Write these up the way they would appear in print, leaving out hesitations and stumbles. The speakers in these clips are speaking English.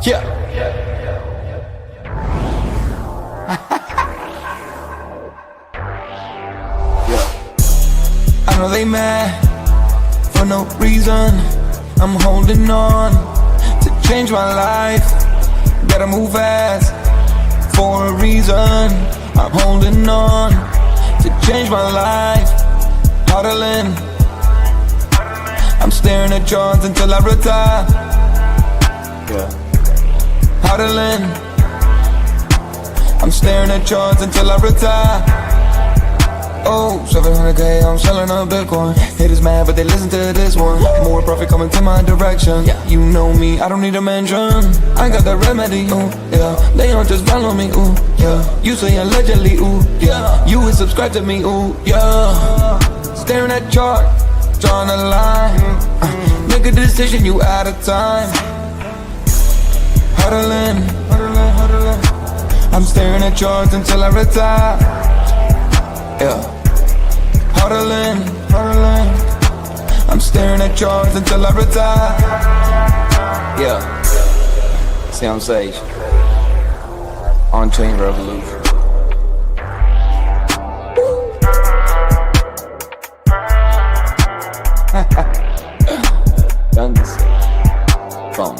Yeah. I know they mad for no reason. I'm holding on to change my life. Gotta move fast for a reason. I'm holding on to change my life. Huddling, I'm staring at charts until I retire. Yeah. Huddling, I'm staring at charts until I retire. Oh, 700K, I'm selling a Bitcoin. Haters mad, but they listen to this one. More profit coming to my direction. You know me, I don't need a mention. I got the remedy, ooh, yeah. They don't just follow me, ooh, yeah. You say allegedly, ooh, yeah. You would subscribe to me, ooh, yeah. Staring at chart, drawing a line. Make a decision, you out of time. Huddling, I'm staring at charts until I retire. Yeah. Huddling, I'm staring at charts until I retire. Yeah. See on stage. OnChain Revolution. Guns. Boom.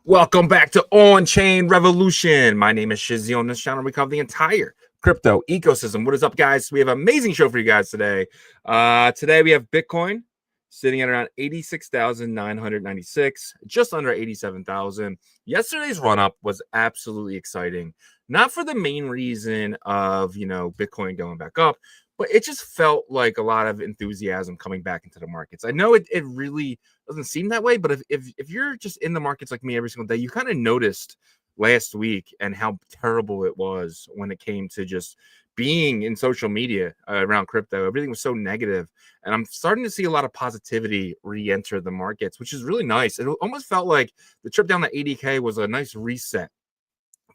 Welcome back to OnChain Revolution. My name is Shizzy. On this channel, we cover the entire crypto ecosystem. What is up, guys? We have an amazing show for you guys today. Today we have Bitcoin sitting at around 86,996, just under 87,000. Yesterday's run-up was absolutely exciting. Not for the main reason of, Bitcoin going back up, but it just felt like a lot of enthusiasm coming back into the markets. I know it really doesn't seem that way, but if you're just in the markets like me every single day, you kind of noticed last week and how terrible it was when it came to just being in social media around crypto. Everything was so negative, and I'm starting to see a lot of positivity re-enter the markets, which is really nice. It almost felt like the trip down to 80K was a nice reset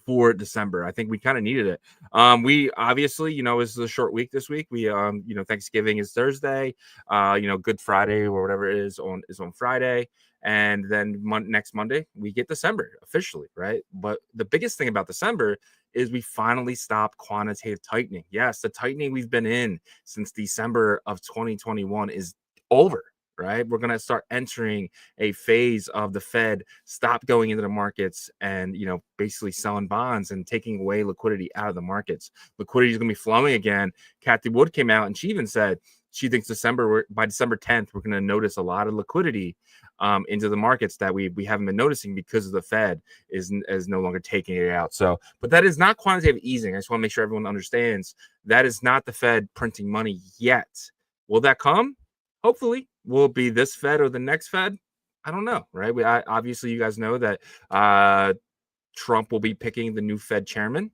for December. I think we kind of needed it. We obviously, it's a short week this week. We, Thanksgiving is Thursday. Good Friday or whatever it is on Friday, and then next Monday we get December officially, right? But the biggest thing about December is we finally stopped quantitative tightening. Yes, the tightening we've been in since December of 2021 is over. Right, we're gonna start entering a phase of the Fed stop going into the markets and basically selling bonds and taking away liquidity out of the markets. Liquidity is gonna be flowing again. Kathy Wood came out and she even said she thinks by December 10th we're gonna notice a lot of liquidity into the markets that we haven't been noticing because of the Fed is no longer taking it out. So, but that is not quantitative easing. I just want to make sure everyone understands that is not the Fed printing money yet. Will that come? Hopefully. Will it be this Fed or the next Fed? I don't know, right? Obviously, you guys know that Trump will be picking the new Fed chairman.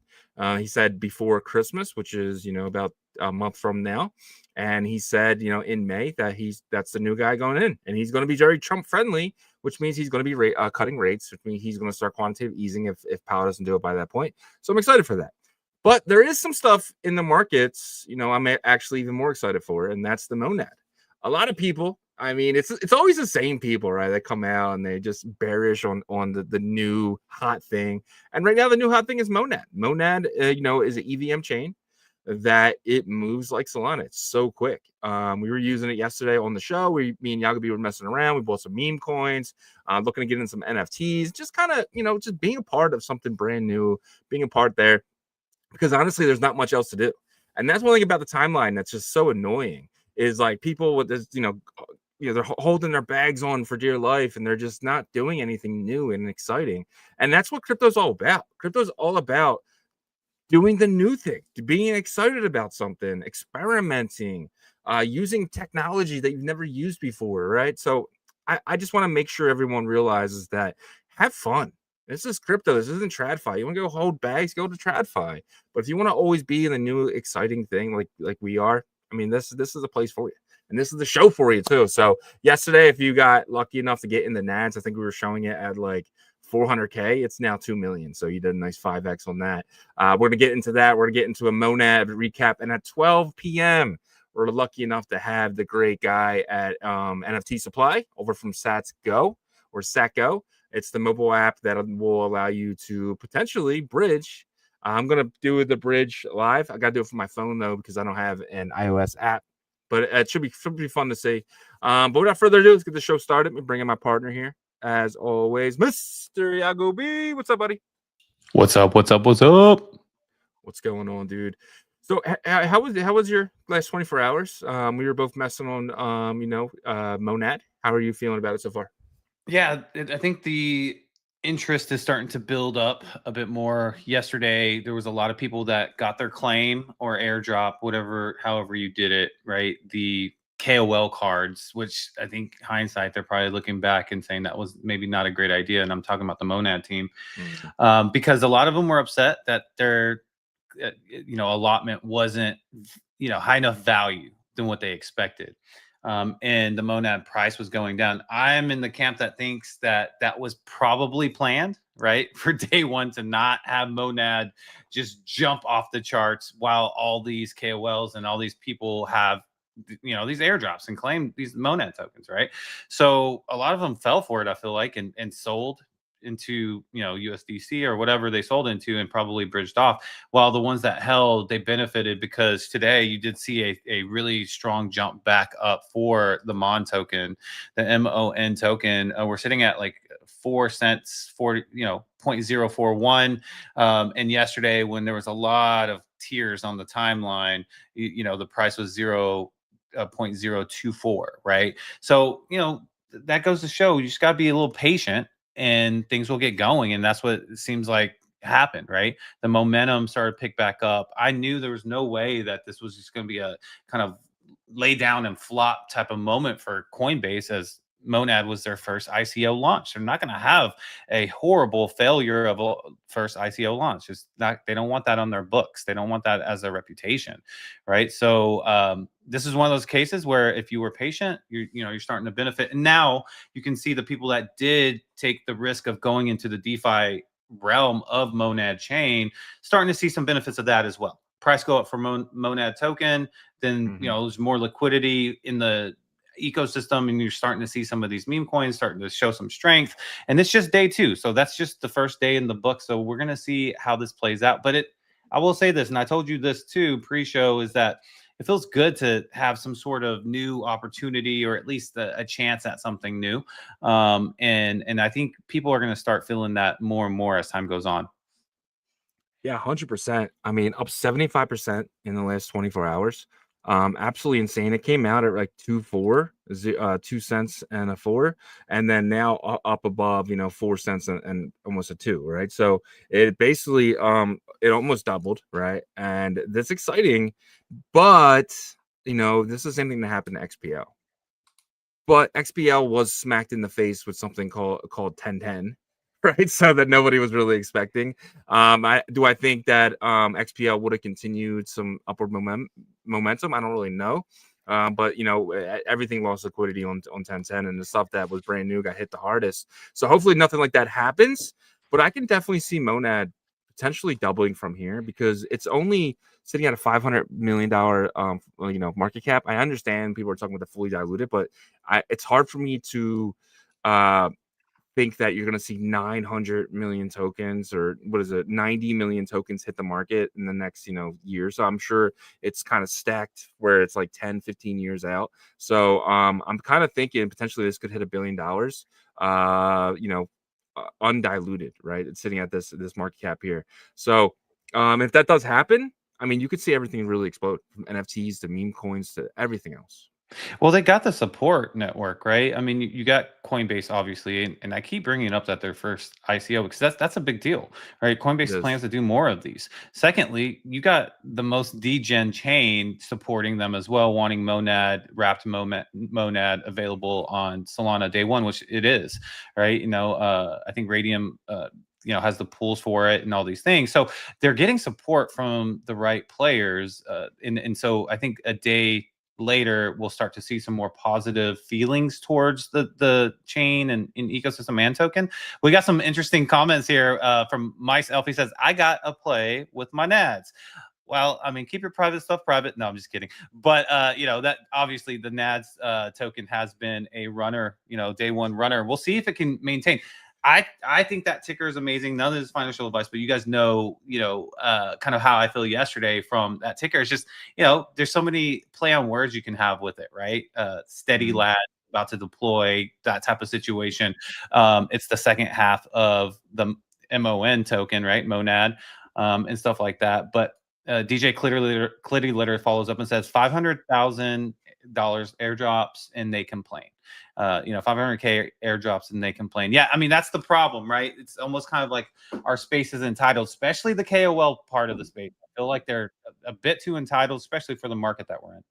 He said before Christmas, which is, about a month from now. And he said, in May that that's the new guy going in. And he's going to be very Trump friendly, which means he's going to be cutting rates, which means he's going to start quantitative easing if Powell doesn't do it by that point. So I'm excited for that. But there is some stuff in the markets, I'm actually even more excited for, and that's the MONAD. A lot of people, I mean, it's always the same people, right? That come out and they just bearish on the new hot thing. And right now, the new hot thing is MONAD. MONAD, is an EVM chain that it moves like Solana. It's so quick. We were using it yesterday on the show. Me and Yagobi were messing around. We bought some meme coins, looking to get in some NFTs, just kind of, just being a part of something brand new, being a part there. Because honestly, there's not much else to do. And that's one thing about the timeline that's just so annoying. Is like people with this, they're holding their bags on for dear life and they're just not doing anything new and exciting. And that's what crypto's all about. Crypto's all about doing the new thing, being excited about something, experimenting, using technology that you've never used before, right? So I just want to make sure everyone realizes that have fun. This is crypto. This isn't TradFi. You want to go hold bags, go to TradFi. But if you want to always be in a new exciting thing like we are, I mean, this is a place for you, and this is the show for you too. So yesterday, if you got lucky enough to get in the NADs, I think we were showing it at like 400K, it's now 2 million. So you did a nice 5x on that. We're going to get into that. We're going to get into a MONAD recap. And at 12 p.m., we're lucky enough to have the great guy at NFT Supply over from Satgo or Satgo. It's the mobile app that will allow you to potentially bridge. I'm going to do the bridge live. I got to do it from my phone, though, because I don't have an iOS app. But it should be fun to see. But without further ado, let's get the show started. Me bringing my partner here, as always, Mr. Yagobi. What's up, buddy? What's up? What's up? What's up? What's going on, dude? So how was your last 24 hours? We were both messing on MONAD. How are you feeling about it so far? Yeah, I think the interest is starting to build up a bit more. Yesterday, there was a lot of people that got their claim or airdrop, however you did it, right? The KOL cards, which I think hindsight, they're probably looking back and saying that was maybe not a great idea. And I'm talking about the MONAD team, because a lot of them were upset that their allotment wasn't high enough value than what they expected. And the MONAD price was going down. I'm in the camp that thinks that was probably planned, right? For day one to not have MONAD just jump off the charts while all these KOLs and all these people have, these airdrops and claim these MONAD tokens, right? So a lot of them fell for it, I feel like, and sold into USDC or whatever they sold into and probably bridged off, while the ones that held, they benefited because today you did see a really strong jump back up for the MON token, the MON token. We're sitting at like 4 cents for 0.041, and yesterday when there was a lot of tears on the timeline, the price was 0.024, right? So that goes to show you just got to be a little patient and things will get going. And that's what it seems like happened, right? The momentum started to pick back up. I knew there was no way that this was just going to be a kind of lay down and flop type of moment for Coinbase, as MONAD was their first ICO launch. They're not going to have a horrible failure of a first ICO launch. It's not, they don't want that on their books. They don't want that as a reputation, right? So this is one of those cases where if you were patient, you're starting to benefit. And now you can see the people that did take the risk of going into the DeFi realm of MONAD chain, starting to see some benefits of that as well. Price go up for MONAD token, then there's more liquidity in the ecosystem, and you're starting to see some of these meme coins starting to show some strength. And it's just day 2, so that's just the first day in the book. So we're going to see how this plays out. But I will say this, and I told you this too pre-show, is that it feels good to have some sort of new opportunity, or at least a chance at something new. And I think people are going to start feeling that more and more as time goes on. Yeah, 100%. I mean, up 75% in the last 24 hours. Absolutely insane. It came out at like 2 cents and a 4, and then now up above 4 cents and almost a 2, right? So it basically it almost doubled, right? And that's exciting, but this is the same thing that happened to XPL, but XPL was smacked in the face with something called 1010, right? So that nobody was really expecting. I think that XPL would have continued some upward momentum. I don't really know. But everything lost liquidity on 1010, and the stuff that was brand new got hit the hardest. So hopefully nothing like that happens. But I can definitely see MONAD potentially doubling from here, because it's only sitting at a $500 million market cap. I understand people are talking about the fully diluted, but it's hard for me to think that you're going to see 900 million tokens, or 90 million tokens hit the market in the next year. So I'm sure it's kind of stacked where it's like 10 15 years out. So I'm kind of thinking potentially this could hit $1 billion, undiluted, right? It's sitting at this market cap here. So if that does happen, I mean, you could see everything really explode, from NFTs to meme coins to everything else. Well, they got the support network, right? I mean, you got Coinbase, obviously, and I keep bringing up that their first ICO, because that's a big deal, right? Coinbase plans to do more of these. Secondly, you got the most degen chain supporting them as well, wanting MONAD, wrapped MONAD available on Solana day 1, which it is, right? I think Radium has the pools for it and all these things. So they're getting support from the right players. And so I think a day later, we'll start to see some more positive feelings towards the chain and in ecosystem and token. We got some interesting comments here from Mice Elfie says, I got a play with my nads. Well, I mean, keep your private stuff private. No, I'm just kidding. But, that obviously the NADS token has been a runner, day one runner. We'll see if it can maintain. I think that ticker is amazing. None of this is financial advice, but you guys know, kind of how I feel yesterday from that ticker. It's just, there's so many play on words you can have with it, right? Steady lad, about to deploy, that type of situation. It's the second half of the MON token, right? MONAD, and stuff like that. But DJ Clitty Litter follows up and says $500,000 airdrops and they complain. 500K airdrops and they complain. Yeah, I mean, that's the problem, right? It's almost kind of like our space is entitled, especially the KOL part of the space. I feel like they're a bit too entitled, especially for the market that we're in.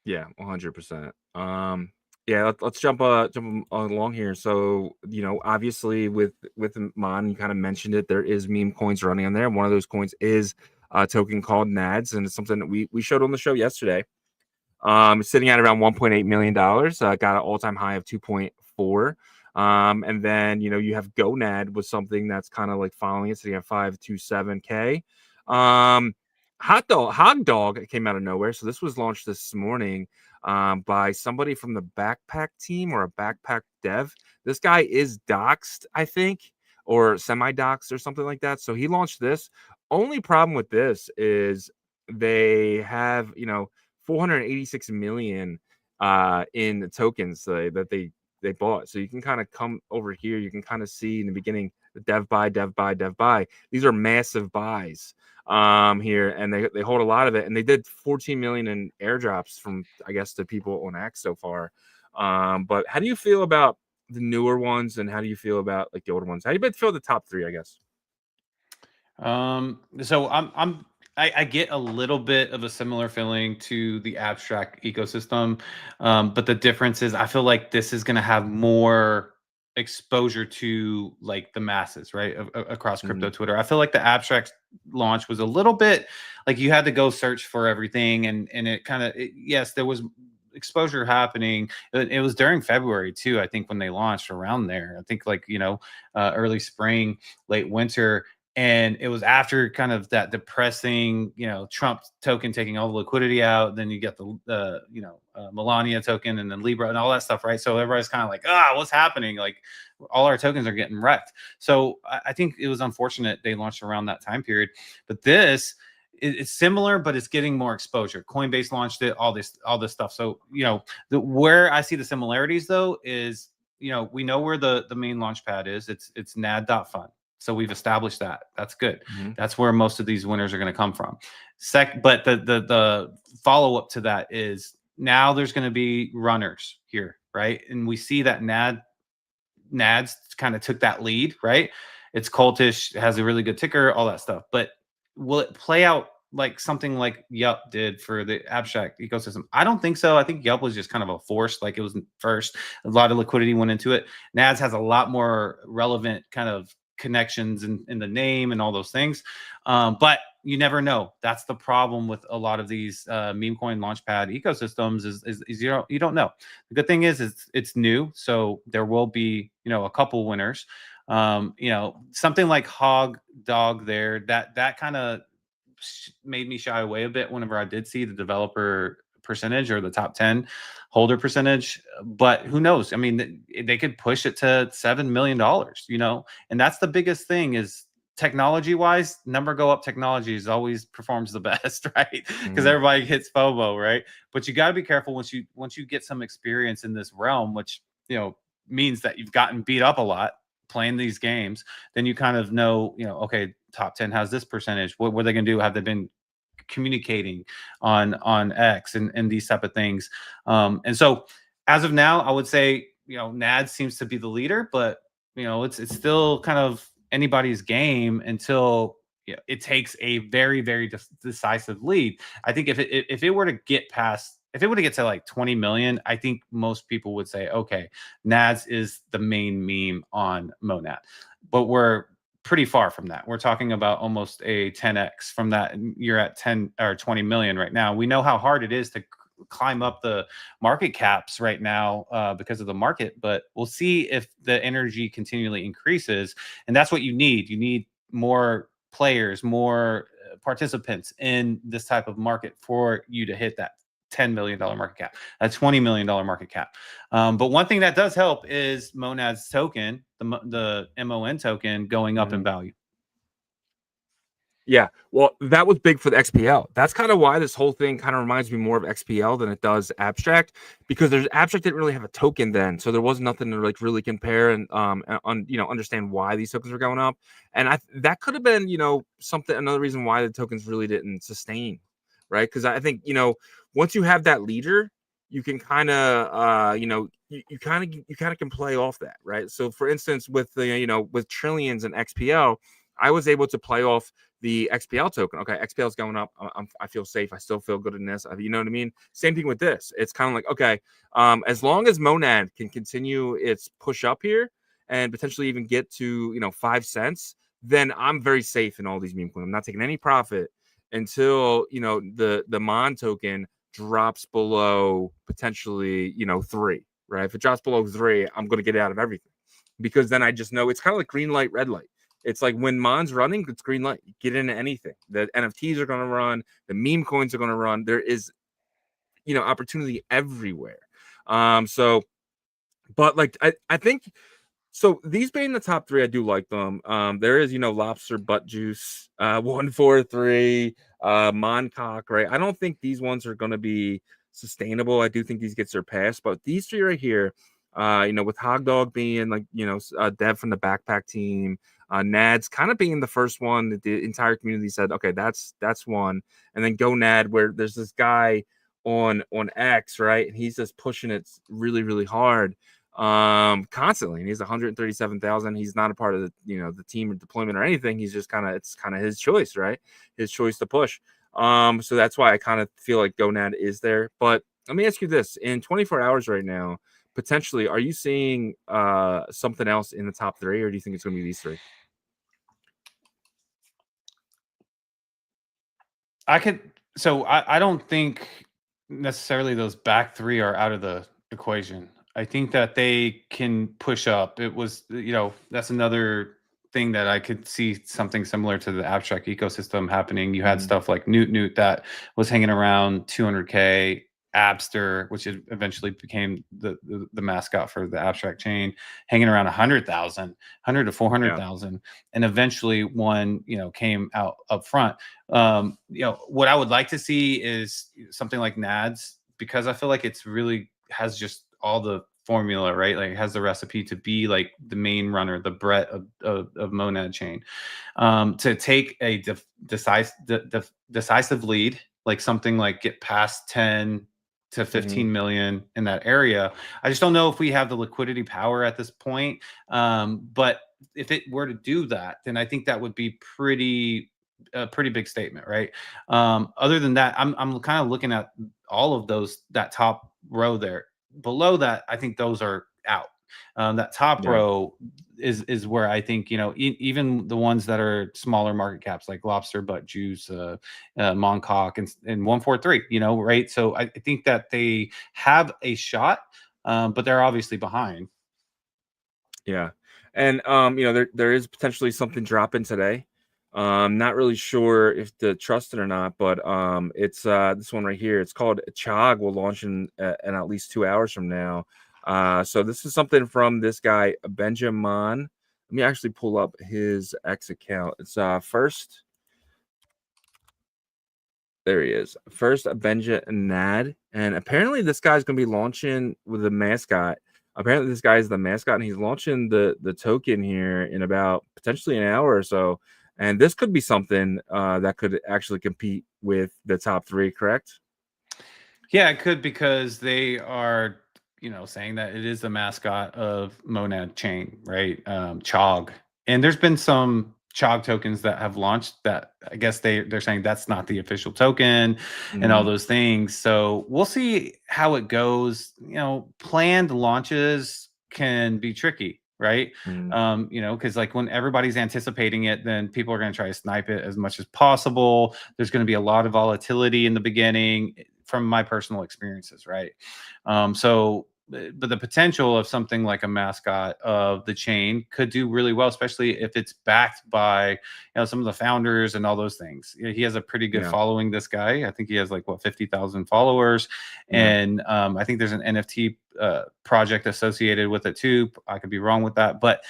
Yeah, 100%. Yeah, let's jump along here. So, obviously with Mon, you kind of mentioned it. There is meme coins running on there. One of those coins is a token called NADS, and it's something that we showed on the show yesterday. It's sitting at around $1.8 million. Got an all-time high of 2.4. And then you have GoNAD with something that's kind of like following it, sitting at 527K. Hog Dog came out of nowhere. So this was launched this morning by somebody from the Backpack team or a Backpack dev. This guy is doxed, I think, or semi-doxed or something like that. So he launched this. Only problem with this is they have 486 million in the tokens that they bought. So you can kind of come over here. You can kind of see in the beginning the dev buy. These are massive buys here, and they hold a lot of it. And they did 14 million in airdrops from, I guess, the people on X so far. But how do you feel about the newer ones, and how do you feel about like the older ones? How do you feel the top three, I guess? So I get a little bit of a similar feeling to the abstract ecosystem, but the difference is I feel like this is going to have more exposure to like the masses, right? Across crypto Twitter. I feel like the abstract launch was a little bit like you had to go search for everything, and it kind of, yes, there was exposure happening. It was during February too, I think, when they launched, around there. I think like early spring, late winter. And it was after kind of that depressing, Trump token taking all the liquidity out. Then you get the Melania token and then Libra and all that stuff, right? So everybody's kind of like, what's happening? Like all our tokens are getting wrecked. So I think it was unfortunate they launched around that time period. But this, it's similar, but it's getting more exposure. Coinbase launched it, all this stuff. So, where I see the similarities though is, we know where the main launch pad is. It's nad.fund. So we've established that. That's good. That's where most of these winners are going to come from. But the follow up to that is now there's going to be runners here, right? And we see that NADS kind of took that lead, right? It's cultish, it has a really good ticker, all that stuff. But will it play out like something like Yup did for the abstract ecosystem? I don't think so. I think Yup was just kind of a force, like it was first. A lot of liquidity went into it. NADS has a lot more relevant kind of connections in the name and all those things, but you never know. That's the problem with a lot of these meme coin launchpad ecosystems is you don't know. The good thing is it's new, so there will be a couple winners. Something like Hog Dog there, that kind of made me shy away a bit whenever I did see the developer percentage or the top 10 holder percentage. But who knows? I mean, they could push it to $7 million, and that's the biggest thing is technology wise, number go up technologies always performs the best, right? Because everybody hits FOMO, right? But you got to be careful once you get some experience in this realm, which means that you've gotten beat up a lot playing these games. Then you kind of know, okay, top 10 has this percentage. What are they going to do? Have they been communicating on X and these type of things? And so as of now, I would say NAD seems to be the leader, but it's still kind of anybody's game until it takes a very, very decisive lead. I think if it were to get to like 20 million, I think most people would say, okay, NADS is the main meme on MONAD. But we're pretty far from that. We're talking about almost a 10x from that. You're at 10 or 20 million right now. We know how hard it is to climb up the market caps right now because of the market, but we'll see if the energy continually increases. And that's what you need. You need more players, more participants in this type of market for you to hit that $10 million market cap, a $20 million market cap. But one thing that does help is Monad's token, the MON token, going up in value. Yeah, well, that was big for the XPL. That's kind of why this whole thing kind of reminds me more of XPL than it does Abstract, because there's Abstract didn't really have a token then, so there was nothing to like really compare and understand why these tokens were going up. And that could have been another reason why the tokens really didn't sustain, right? Because I think once you have that leader, you can kind of you kind of can play off that, right? So for instance, with the with Trillions and XPL, I was able to play off the XPL token. Okay, XPL is going up. I feel safe. I still feel good in this. You know what I mean? Same thing with this. It's kind of like, okay, as long as Monad can continue its push up here and potentially even get to 5 cents, then I'm very safe in all these meme coins. I'm not taking any profit until the MON token drops below potentially 3. Right? If it drops below 3, I'm going to get out of everything, because then I just know it's kind of like green light, red light. It's like when MON's running, it's green light. Get into anything. The NFTs are going to run. The meme coins are going to run. There is, opportunity everywhere. But like, I think, so these being the top 3, I do like them. There is, Lobster Butt Juice, 143, Moncock, right? I don't think these ones are going to be sustainable. I do think these get surpassed, but these 3 right here, with Hogdog being like, Dev from the Backpack team, Nad's kind of being the first one that the entire community said, okay, that's one. And then Go Nad, where there's this guy on X, right? And he's just pushing it really, really hard constantly. And he's 137,000. He's not a part of the, the team or deployment or anything. He's just it's kind of his choice, right? His choice to push. So that's why I kind of feel like GoNad is there. But let me ask you this: in 24 hours right now, potentially, are you seeing something else in the top 3, or do you think it's going to be these 3? I don't think necessarily those back 3 are out of the equation. I think that they can push up. It was, that's another thing that I could see something similar to the Abstract ecosystem happening. You had stuff like Newt that was hanging around 200K, Abster, which eventually became the mascot for the Abstract chain, hanging around 100,000, 100 to 400,000, and eventually one came out up front. What I would like to see is something like NADS, because I feel like it's really has just all the formula, right? Like it has the recipe to be like the main runner, the Brett of Monad chain, to take a decisive lead, like something like get past 10 to 15 million in that area. I just don't know if we have the liquidity power at this point. But if it were to do that, then I think that would be a pretty big statement, right? Other than that, I'm kind of looking at all of those, that top row there. Below that, I think those are out. That top row is where I think, even the ones that are smaller market caps like Lobster Butt Juice, Moncock, and 143, right? So I think that they have a shot, but they're obviously behind. Yeah. And, there is potentially something dropping today. Not really sure if to trust it or not, but it's this one right here. It's called Chog. Will launch in at least 2 hours from now. So this is something from this guy Benjamin. Let me actually pull up his X account. It's first. There he is. First Benjamin, and apparently this guy's gonna be launching with the mascot. Apparently this guy is the mascot, and he's launching the token here in about potentially an hour or so. And this could be something that could actually compete with the top 3, correct? Yeah, it could, because they are, saying that it is the mascot of Monad chain, right? Chog. And there's been some Chog tokens that have launched that I guess they're saying that's not the official token and all those things. So we'll see how it goes. Planned launches can be tricky, right? Because like when everybody's anticipating it, then people are going to try to snipe it as much as possible. There's going to be a lot of volatility in the beginning. from my personal experiences, right? So but the potential of something like a mascot of the chain could do really well, especially if it's backed by some of the founders and all those things. He has a pretty good following, this guy. I think he has like 50,000 followers, and I think there's an NFT project associated with it too. I could be wrong with that, but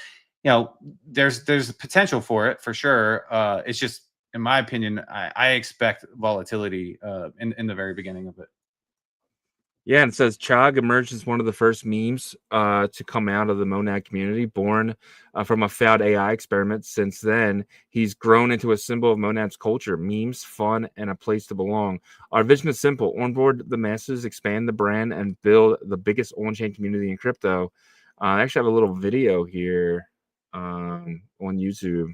there's potential for it for sure. It's just, in my opinion, I expect volatility in the very beginning of it. Yeah, and it says Chag emerged as one of the first memes to come out of the MONAD community, born from a failed AI experiment. Since then, he's grown into a symbol of MONAD's culture, memes, fun, and a place to belong. Our vision is simple: onboard the masses, expand the brand, and build the biggest on-chain community in crypto. I actually have a little video here on YouTube.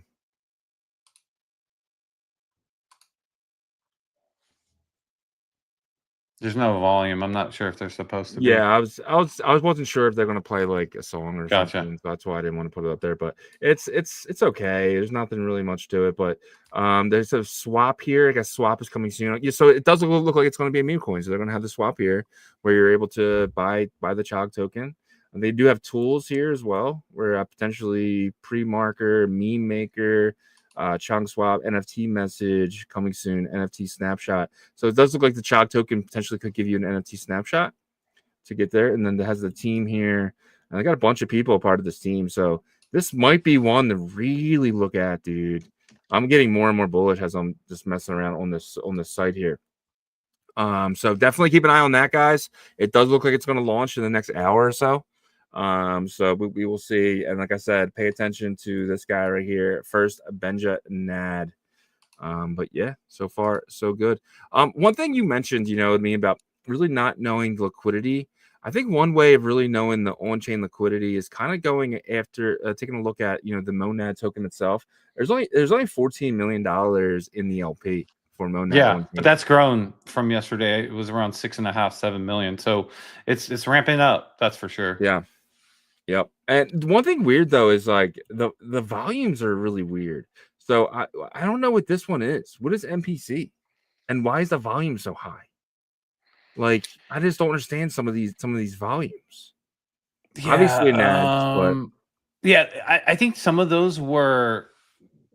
There's no volume. I'm not sure if they're supposed to be. Yeah, I wasn't sure if they're gonna play like a song or something. So that's why I didn't want to put it up there. But it's okay. There's nothing really much to it. But there's a swap here. I guess swap is coming soon. Yeah, so it does look like it's gonna be a meme coin. So they're gonna have the swap here where you're able to buy the Chog token. And they do have tools here as well, where potentially pre-marker, meme maker, Chog swap, NFT message coming soon, NFT snapshot. So it does look like the Chog token potentially could give you an NFT snapshot to get there. And then it has the team here, and I got a bunch of people a part of this team. So this might be one to really look at, dude. I'm getting more and more bullish as I'm just messing around on this site here. So definitely keep an eye on that, guys. It does look like it's going to launch in the next hour or so. So we will see. And like I said, pay attention to this guy right here. First, Benja Nad. But yeah, so far so good. One thing you mentioned, with me about really not knowing liquidity. I think one way of really knowing the on-chain liquidity is kind of going after taking a look at the MONAD token itself. There's only $14 million in the LP for MONAD. Yeah, but that's grown from yesterday. It was around 6.5-7 million. So it's ramping up. That's for sure. Yeah. Yep. And one thing weird though is like the volumes are really weird. So I don't know what this one is. What is MPC? And why is the volume so high? Like, I just don't understand some of these volumes. Yeah, obviously NADs, but yeah, I think some of those were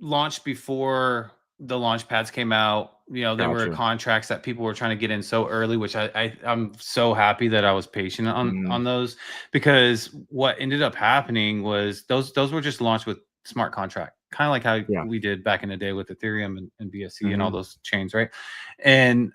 launched before the launch pads came out. There were contracts that people were trying to get in so early, which I'm so happy that I was patient on those, because what ended up happening was those were just launched with smart contract, kind of like how we did back in the day with Ethereum and BSC and all those chains, right? And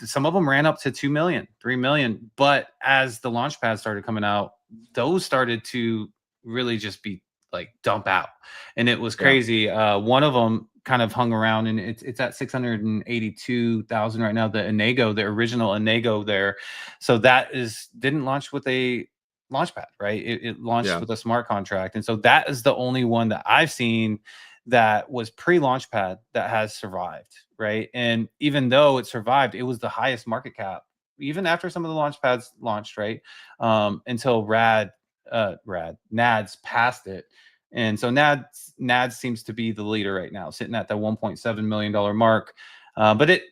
some of them ran up to 2 million, 3 million, but as the launch pads started coming out, those started to really just be like dump out, and it was crazy. One of them kind of hung around, and it's at 682,000 right now. The Enego, the original Enego there. So that didn't launch with a launchpad, right? It launched with a smart contract, and so that is the only one that I've seen that was pre-launchpad that has survived, right? And even though it survived, it was the highest market cap even after some of the launch pads launched, right? Until NADS passed it. And so NADS seems to be the leader right now, sitting at the $1.7 million mark. But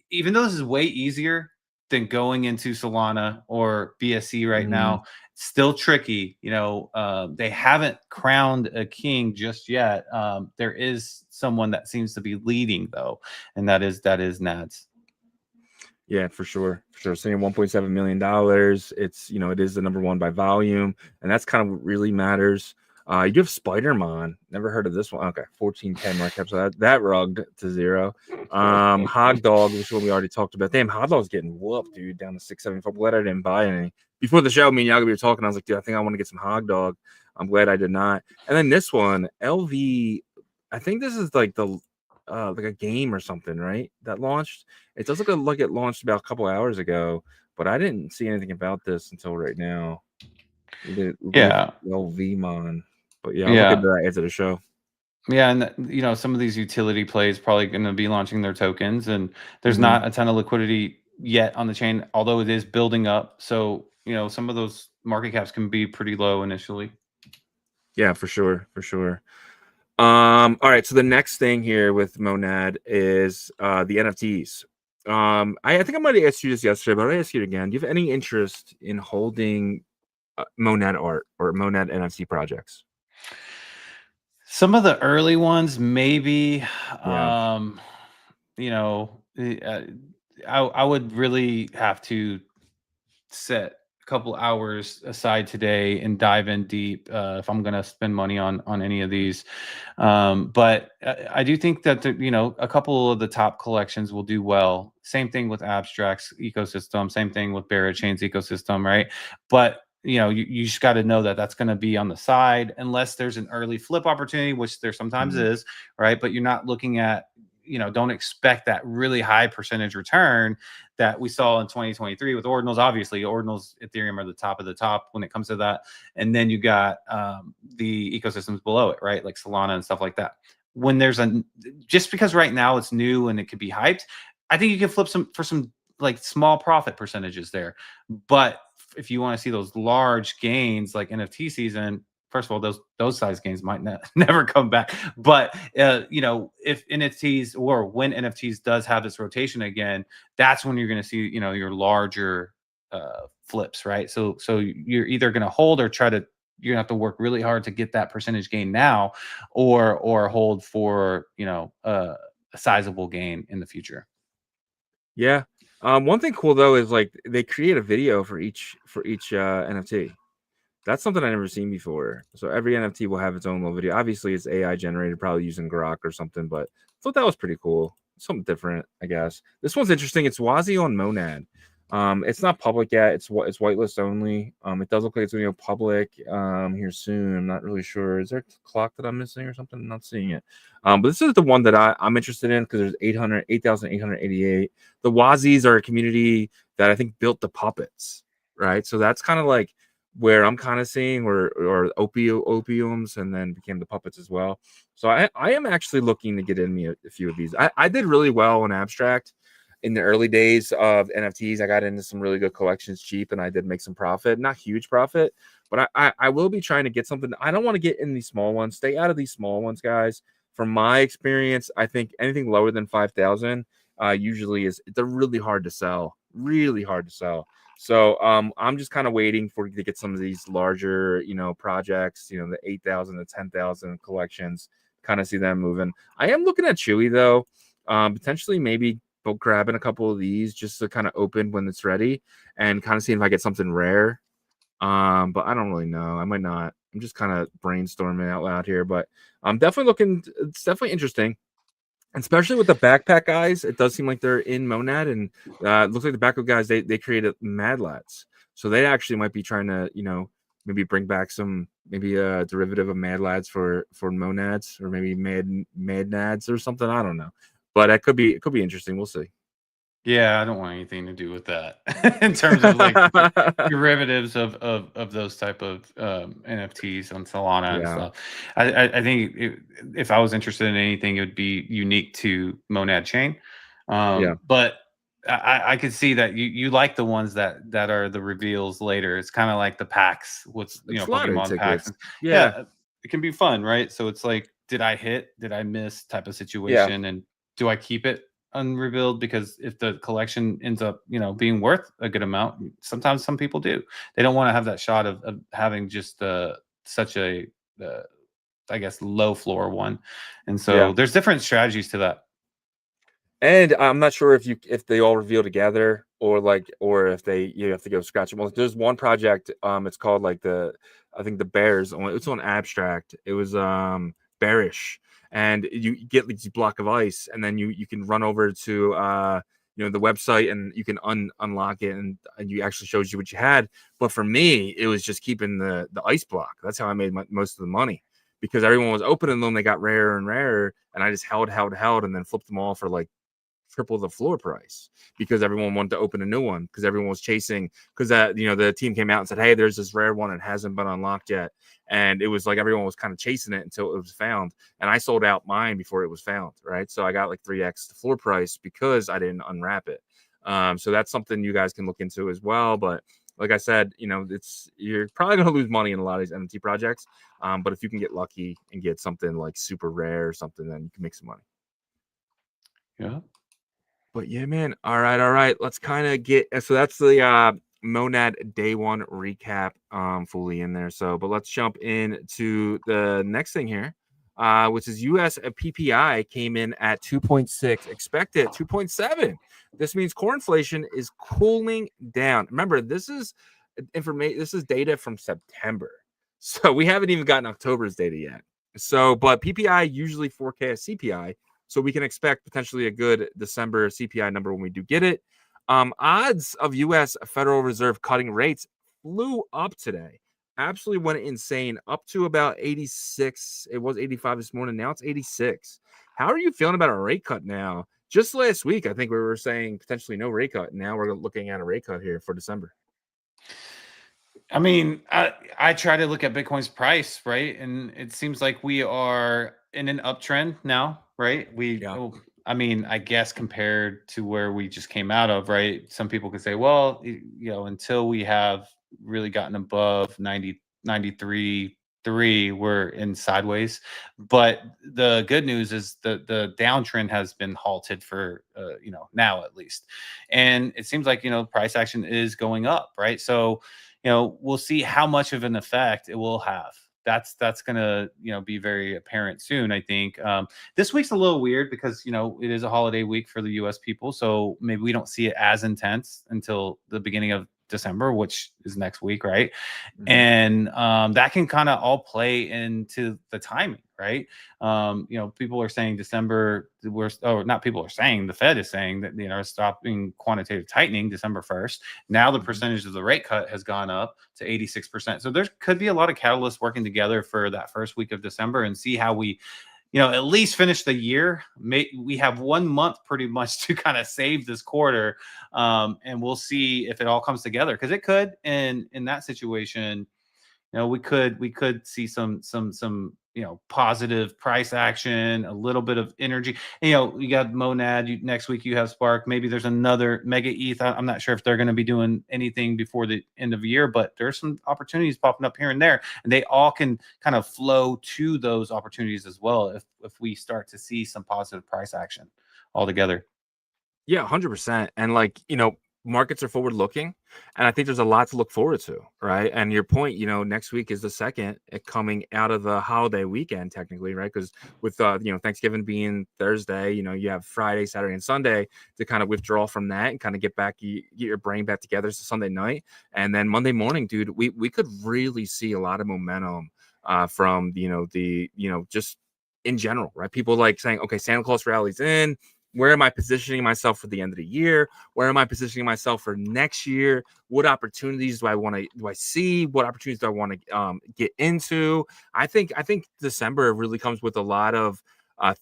even though this is way easier than going into Solana or BSC right now, it's still tricky. They haven't crowned a king just yet. There is someone that seems to be leading though, and that is NADS. Yeah, for sure. Saying $1.7 million. It's it is the number one by volume, and that's kind of what really matters. You do have Spider-Man. Never heard of this one. Okay, 1410 market cap. So that rugged to zero. Hog Dog, which one we already talked about. Damn, Hog Dog's getting whooped, dude, down to 674. I'm glad I didn't buy any. Before the show, me and Yagobi were talking. I was like, dude, I think I want to get some Hog Dog. I'm glad I did not. And then this one, LV. I think this is like the like a game or something, right? That launched. It does look like it launched about a couple hours ago, but I didn't see anything about this until right now. LV Mon. But I'll look into that after the show. Yeah, and some of these utility plays probably going to be launching their tokens, and there's not a ton of liquidity yet on the chain, although it is building up. So some of those market caps can be pretty low initially. Yeah, for sure. All right, so the next thing here with MONAD is the NFTs. I think I might have asked you this yesterday, but I'll ask you it again. Do you have any interest in holding Monad art or Monad NFT projects? Some of the early ones, maybe. Yeah. You know, I would really have to set a couple hours aside today and dive in deep if I'm going to spend money on any of these. But I do think that a couple of the top collections will do well. Same thing with Abstract's ecosystem. Same thing with Chain's ecosystem, right? But you just got to know that that's going to be on the side unless there's an early flip opportunity, which there sometimes is, right? But you're not looking at, don't expect that really high percentage return that we saw in 2023 with ordinals. Obviously, ordinals, Ethereum are the top of the top when it comes to that. And then you got the ecosystems below it, right? Like Solana and stuff like that. When there's just because right now it's new and it could be hyped, I think you can flip for some like small profit percentages there. But if you want to see those large gains like NFT season, first of all, those size gains might never come back. But if NFTs or when NFTs does have this rotation again, that's when you're going to see your larger flips, right? So you're either going to hold or you're gonna have to work really hard to get that percentage gain now, or hold for a sizable gain in the future. Yeah. One thing cool though is like they create a video for each NFT. That's something I've never seen before. So every NFT will have its own little video. Obviously, it's AI generated, probably using Grok or something, but I thought that was pretty cool. Something different, I guess. This one's interesting. It's Wazi on Monad. It's not public yet. It's whitelist only. It does look like it's going to go public here soon. I'm not really sure. Is there a clock that I'm missing or something? I'm not seeing it. But this is the one that I'm interested in because there's 8,888. The Wazis are a community that I think built the puppets, right? So that's kind of like where I'm kind of seeing or opiums and then became the puppets as well. So I am actually looking to get in me a few of these. I did really well in Abstract in the early days of NFTs. I got into some really good collections cheap and I did make some profit, not huge profit, but I will be trying to get something. I don't want to get in these small ones. Stay out of these small ones, guys. From my experience, I think anything lower than 5,000 usually they're really hard to sell, really hard to sell. So I'm just kind of waiting to get some of these larger, projects, the 8,000 to 10,000 collections, kind of see them moving. I am looking at Chewy though, potentially maybe grabbing a couple of these just to kind of open when it's ready and kind of seeing if I get something rare. But I don't really know. I might not. I'm just kind of brainstorming out loud here, but I'm definitely looking. It's definitely interesting. Especially with the backpack guys, it does seem like they're in Monad, and it looks like the backpack guys they created Mad Lads, so they actually might be trying to maybe bring back some maybe a derivative of Mad Lads for Monads or maybe Mad Nads or something. I don't know, but it could be interesting. We'll see. Yeah, I don't want anything to do with that in terms of like derivatives of those type of NFTs on Solana and stuff. I think if I was interested in anything, it would be unique to Monad Chain. But I could see that you like the ones that are the reveals later. It's kind of like the packs with Pokemon packs. Yeah, it can be fun, right? So it's like, did I hit? Did I miss? Type of situation, and do I keep it unrevealed? Because if the collection ends up being worth a good amount, sometimes some people do. They don't want to have that shot of having just such a I guess low floor one, and so there's different strategies to that. And I'm not sure if they all reveal together or if they have to go scratch them. Well, there's one project, it's called like I think the Bears. It's on Abstract. It was Bearish, and you get these block of ice, and then you can run over to the website and you can unlock it, and you actually shows you what you had. But for me, it was just keeping the ice block. That's how I made most of the money, because everyone was opening them. They got rarer and rarer, and I just held, and then flipped them all for like triple the floor price because everyone wanted to open a new one because everyone was chasing, because the team came out and said, hey, there's this rare one and hasn't been unlocked yet, and it was like everyone was kind of chasing it until it was found, and I sold out mine before it was found, right? So I got like 3x the floor price because I didn't unwrap it. So that's something you guys can look into as well. But like I said, you're probably going to lose money in a lot of these NFT projects, but if you can get lucky and get something like super rare or something, then you can make some money. Yeah. But yeah, man. All right. Let's kind of get, so that's the Monad day one recap fully in there. So, but let's jump into the next thing here, which is US PPI came in at 2.6, expected 2.7. This means core inflation is cooling down. Remember, this is information, this is data from September. So we haven't even gotten October's data yet. So, but PPI usually forecasts CPI. So we can expect potentially a good December CPI number when we do get it. Odds of U.S. Federal Reserve cutting rates flew up today. Absolutely went insane, up to about 86. It was 85 this morning. Now it's 86. How are you feeling about a rate cut now? Just last week, I think we were saying potentially no rate cut. Now we're looking at a rate cut here for December. I mean, I try to look at Bitcoin's price, right? And it seems like we are in an uptrend now, right? I mean, I guess compared to where we just came out of, right? Some people could say, well, until we have really gotten above 90, 93.3, we're in sideways. But the good news is the downtrend has been halted for, now at least. And it seems like, price action is going up, right? So, we'll see how much of an effect it will have. That's gonna be very apparent soon. I think this week's a little weird because it is a holiday week for the U.S. people, so maybe we don't see it as intense until the beginning of December, which is next week, right? Mm-hmm. And that can kind of all play into the timing, right? People are saying December, not people are saying, the Fed is saying that stopping quantitative tightening December 1st. Now the percentage of the rate cut has gone up to 86%. So there could be a lot of catalysts working together for that first week of December, and see how we at least finish the year. We have 1 month pretty much to kind of save this quarter, and we'll see if it all comes together, because it could. And in that situation, we could see some positive price action, a little bit of energy. You got MONAD. Next week you have Spark. Maybe there's another mega ETH. I'm not sure if they're going to be doing anything before the end of the year, but there's some opportunities popping up here and there, and they all can kind of flow to those opportunities as well if we start to see some positive price action altogether. Yeah, 100%. And markets are forward looking, and I think there's a lot to look forward to, right? And your point, next week is the second coming out of the holiday weekend, technically, right? Because with Thanksgiving being Thursday, you have Friday, Saturday, and Sunday to kind of withdraw from that and kind of get your brain back together. So Sunday night, and then Monday morning, dude, we could really see a lot of momentum from just in general, right? People like saying, okay, Santa Claus rally's in. Where am I positioning myself for the end of the year? Where am I positioning myself for next year? What opportunities do I see? What opportunities do I want to get into? I think December really comes with a lot of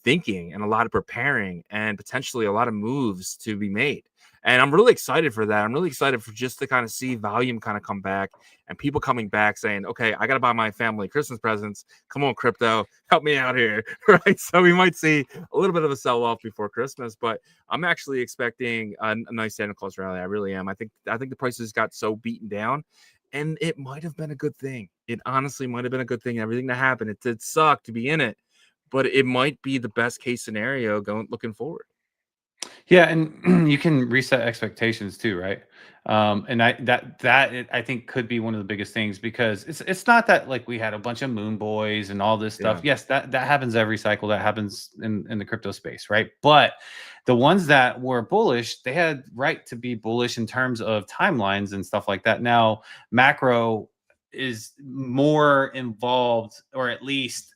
thinking and a lot of preparing and potentially a lot of moves to be made. And I'm really excited for that. I'm really excited for just to kind of see volume kind of come back and people coming back saying, okay, I got to buy my family Christmas presents. Come on, crypto, help me out here. Right. So we might see a little bit of a sell off before Christmas, but I'm actually expecting a nice Santa Claus rally. I really am. I think the prices got so beaten down, and it might have been a good thing. It honestly might have been a good thing. Everything that happened, it did suck to be in it, but it might be the best case scenario looking forward. Yeah, and you can reset expectations too, right? And I think could be one of the biggest things, because it's not that like we had a bunch of moon boys and all this stuff. Yeah. Yes, that happens every cycle. That happens in the crypto space, right? But the ones that were bullish, they had right to be bullish in terms of timelines and stuff like that. Now, macro is more involved, or at least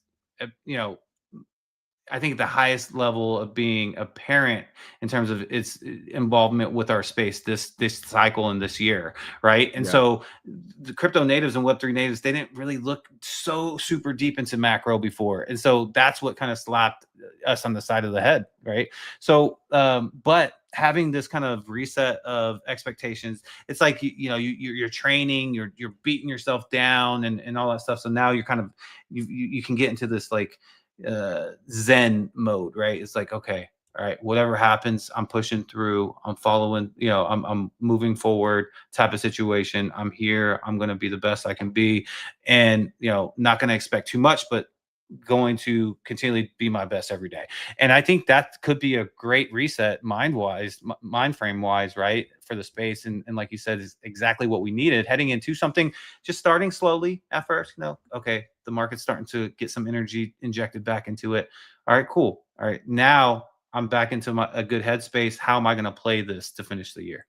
I think the highest level of being apparent in terms of its involvement with our space this cycle and this year, right? And so the crypto natives and Web3 natives, they didn't really look so super deep into macro before. And so that's what kind of slapped us on the side of the head, right? So, but having this kind of reset of expectations, it's like, you're training, you're beating yourself down and all that stuff. So now you're kind of, you can get into this like, Zen mode, right? It's like, okay, all right, whatever happens, I'm pushing through, I'm following, I'm moving forward type of situation. I'm here, I'm going to be the best I can be, and not going to expect too much, but going to continually be my best every day. And I think that could be a great reset mind frame wise, right? For the space. And like you said, is exactly what we needed heading into something, just starting slowly at first, okay, the market's starting to get some energy injected back into it. All right, cool. All right. Now I'm back into a good headspace. How am I going to play this to finish the year?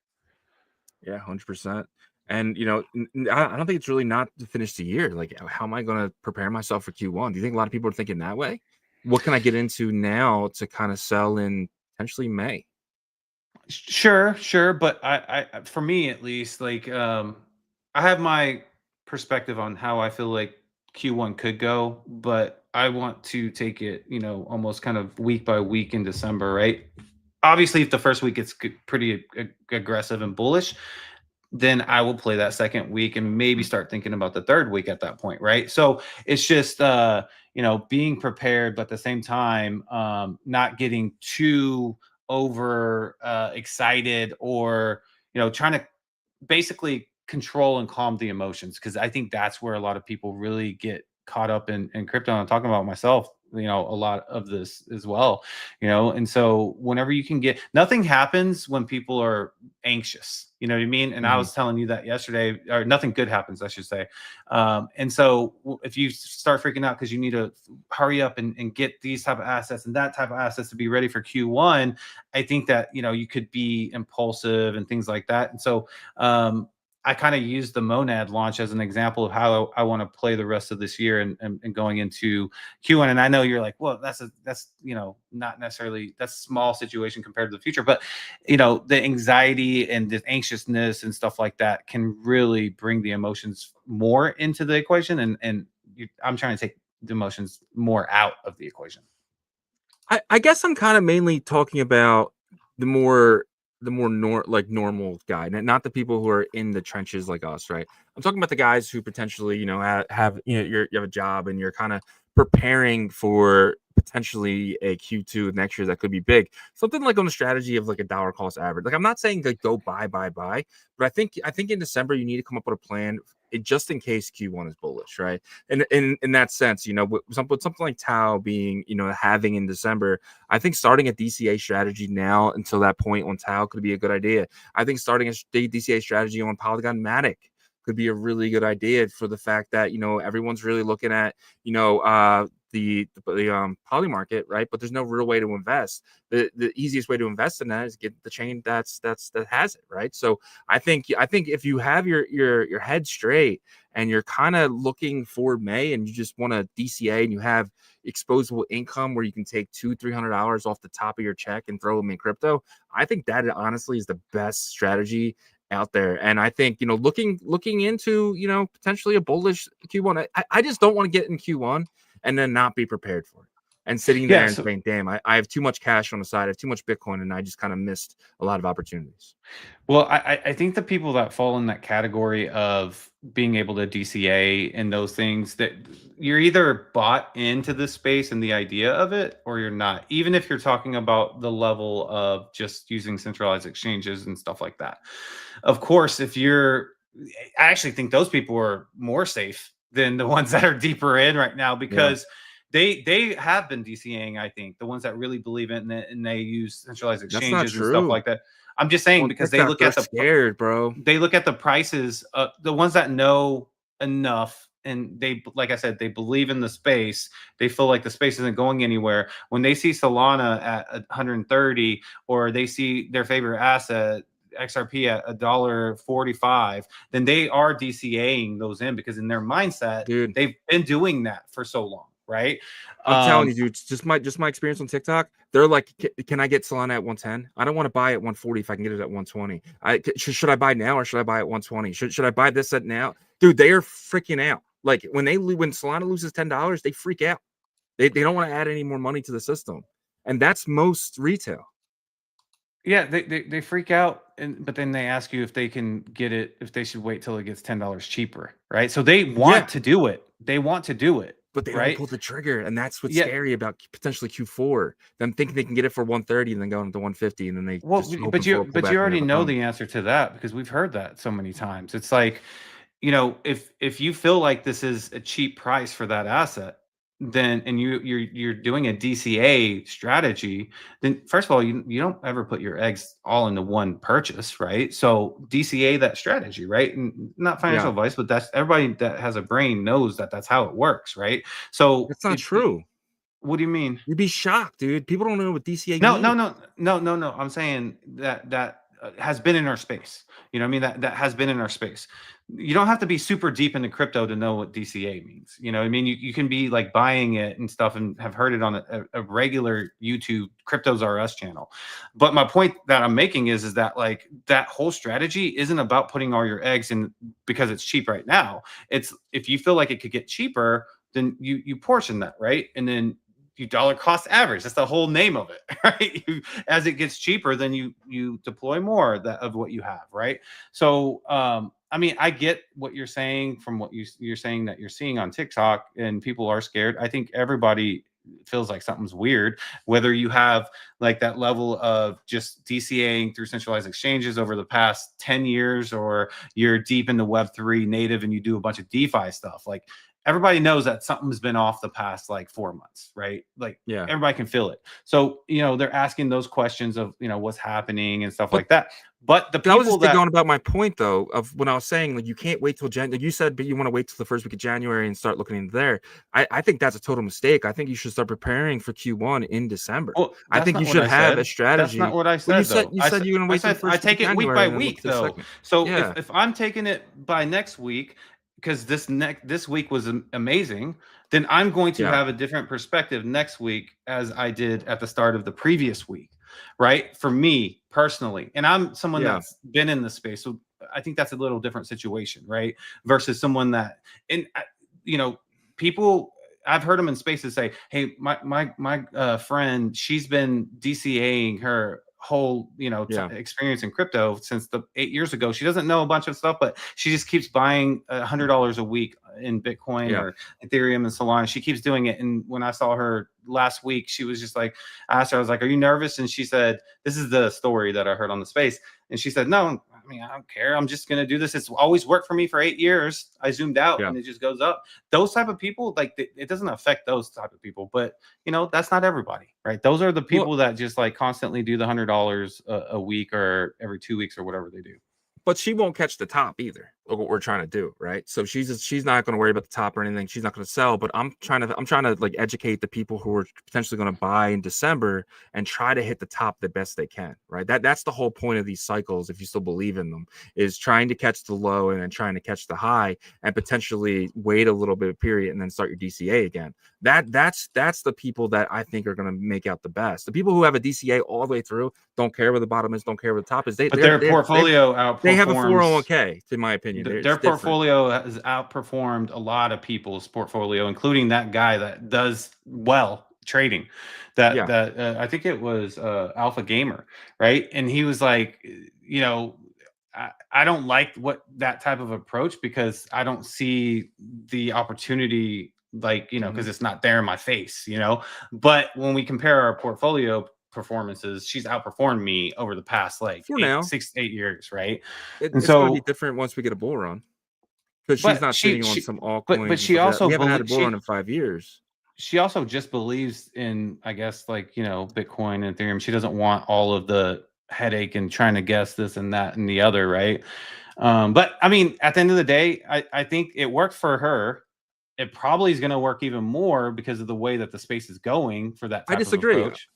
Yeah, 100%. And I don't think it's really not to finish the year. Like, how am I going to prepare myself for Q1? Do you think a lot of people are thinking that way? What can I get into now to kind of sell in potentially May? Sure. But I for me at least, like, I have my perspective on how I feel like Q1 could go, but I want to take it, almost kind of week by week in December, right? Obviously, if the first week gets pretty aggressive and bullish, then I will play that second week and maybe start thinking about the third week at that point, right? So it's just being prepared, but at the same time, not getting too over excited, or trying to basically control and calm the emotions, because I think that's where a lot of people really get caught up in crypto. And I'm talking about myself, a lot of this as well, and so whenever you can nothing happens when people are anxious, you know what I mean? And I was telling you that yesterday, or nothing good happens, I should say. And so if you start freaking out because you need to hurry up and get these type of assets and that type of assets to be ready for Q1, I think that, you could be impulsive and things like that. And so, I kind of use the MONAD launch as an example of how I want to play the rest of this year and going into Q1. And I know you're like, well, that's not necessarily, that's a small situation compared to the future, but the anxiety and the anxiousness and stuff like that can really bring the emotions more into the equation. And I'm trying to take the emotions more out of the equation. I guess I'm kind of mainly talking about the more normal guy, not the people who are in the trenches like us, right? I'm talking about the guys who potentially, have you have a job and you're kind of preparing for potentially a Q2 next year that could be big. Something like on the strategy of like a dollar cost average. Like, I'm not saying like go buy, but I think in December you need to come up with a plan just in case Q1 is bullish, right? And in that sense, with something like Tau being, having in December, I think starting a DCA strategy now until that point on Tau could be a good idea. I think starting a DCA strategy on Polygon Matic could be a really good idea, for the fact that everyone's really looking at the poly market, right? But there's no real way to invest. The easiest way to invest in that is get the chain that has it, right? So I think if you have your head straight and you're kind of looking for May and you just want to DCA and you have exposable income where you can take $200-$300 off the top of your check and throw them in crypto, I think that honestly is the best strategy out there. And I think looking into potentially a bullish Q1, I just don't want to get in Q1 and then not be prepared for it, and sitting there and saying, damn, I have too much cash on the side, I have too much Bitcoin, and I just kind of missed a lot of opportunities. Well, I think the people that fall in that category of being able to DCA and those things, that you're either bought into the space and the idea of it, or you're not, even if you're talking about the level of just using centralized exchanges and stuff like that. Of course, I actually think those people are more safe than the ones that are deeper in right now, because they have been DCAing. I think the ones that really believe in it and they use centralized exchanges and stuff like that. I'm just saying, because they look at the scared, bro. They look at the prices. The ones that know enough, and they, like I said, they believe in the space. They feel like the space isn't going anywhere. When they see Solana at 130, or they see their favorite asset XRP at $1.45, then they are DCAing those in, because in their mindset, dude, they've been doing that for so long, right? I'm telling you, dude, just my experience on TikTok. They're like, can I get Solana at 110? I don't want to buy at 140 if I can get it at 120. Should I buy now, or should I buy at 120? Should I buy this at now? Dude, they are freaking out. Like, when Solana loses $10, they freak out. They don't want to add any more money to the system, and that's most retail. Yeah, they freak out, but then they ask you if they can get it, if they should wait till it gets $10 cheaper, right? So they want to do it. They want to do it, but they don't pull the trigger, and that's what's scary about potentially Q4. Them thinking they can get it for 130 and then going to 150, and then they but you already know the answer to that, because we've heard that so many times. It's like, if you feel like this is a cheap price for that asset, then and you're doing a DCA strategy, then first of all, you don't ever put your eggs all into one purchase, right? So DCA that strategy, right? And not financial advice, but that's everybody that has a brain knows that that's how it works, right? So That's not true. what do you mean? You'd be shocked, dude. People don't know what DCA No, means. no. I'm saying that has been in our space. You know what I mean? That has been in our space. You don't have to be super deep into crypto to know what DCA means. You know what I mean? You can be like buying it and stuff and have heard it on a regular YouTube Cryptos R Us channel. But my point that I'm making is that like that whole strategy isn't about putting all your eggs in because it's cheap right now. It's if you feel like it could get cheaper, then you portion that, right? And then you dollar cost average. That's the whole name of it, right? As it gets cheaper, then you deploy more of what you have, right? So, I mean, I get what you're saying from what you're saying that you're seeing on TikTok, and people are scared. I think everybody feels like something's weird, whether you have like that level of just DCAing through centralized exchanges over the past 10 years, or you're deep into Web3 native and you do a bunch of DeFi stuff. Like everybody knows that something's been off the past like 4 months, right? Like everybody can feel it. So, they're asking those questions of, what's happening and stuff like that. But the people I was just going about my point though, of when I was saying like you can't wait till like you said, but you want to wait till the first week of January and start looking into there. I think that's a total mistake. I think you should start preparing for Q1 in December. Well, I think you should have a strategy. That's not what I said. Well, you said you're going to wait till the first I take it week by week though. So if I'm taking it by next week, because this week was amazing, then I'm going to have a different perspective next week as I did at the start of the previous week, right? For me personally, and I'm someone that's been in the space, so I think that's a little different situation, right? Versus someone that, and people. I've heard them in spaces say, "Hey, my friend, she's been DCAing her whole experience in crypto since the 8 years ago. She doesn't know a bunch of stuff, but she just keeps buying $100 a week in Bitcoin or Ethereum and Solana. She keeps doing it. And when I saw her last week, she was just like, I asked her, I was like, "Are you nervous?" And she said, this is the story that I heard on the space. And she said, "No, I mean, I don't care. I'm just going to do this. It's always worked for me for 8 years. I zoomed out and it just goes up." Those type of people, like it doesn't affect those type of people, but that's not everybody, right? Those are the people that just like constantly do the $100 a week or every 2 weeks or whatever they do. But she won't catch the top either. Look what we're trying to do, right? So she's not going to worry about the top or anything. She's not going to sell. But I'm trying to like educate the people who are potentially going to buy in December and try to hit the top the best they can, right? That's the whole point of these cycles. If you still believe in them, is trying to catch the low and then trying to catch the high and potentially wait a little bit of period and then start your DCA again. That's the people that I think are going to make out the best. The people who have a DCA all the way through, don't care where the bottom is, don't care where the top is. Their portfolio outperforms. They have a 401k, in my opinion. Their portfolio has outperformed a lot of people's portfolio, including that guy that does well trading. I think it was Alpha Gamer, right? And he was like, I don't like that type of approach because I don't see the opportunity, because it's not there in my face, But when we compare our portfolio performances, she's outperformed me over the past 6 to 8 years, right? It's going to be different once we get a bull run, because she's not sitting on some altcoins. But she also we haven't had a bull run in 5 years. She also just believes in, I guess, Bitcoin and Ethereum. She doesn't want all of the headache and trying to guess this and that and the other, right? But I mean, at the end of the day, I think it worked for her. It probably is going to work even more because of the way that the space is going for that type I disagree. of approach.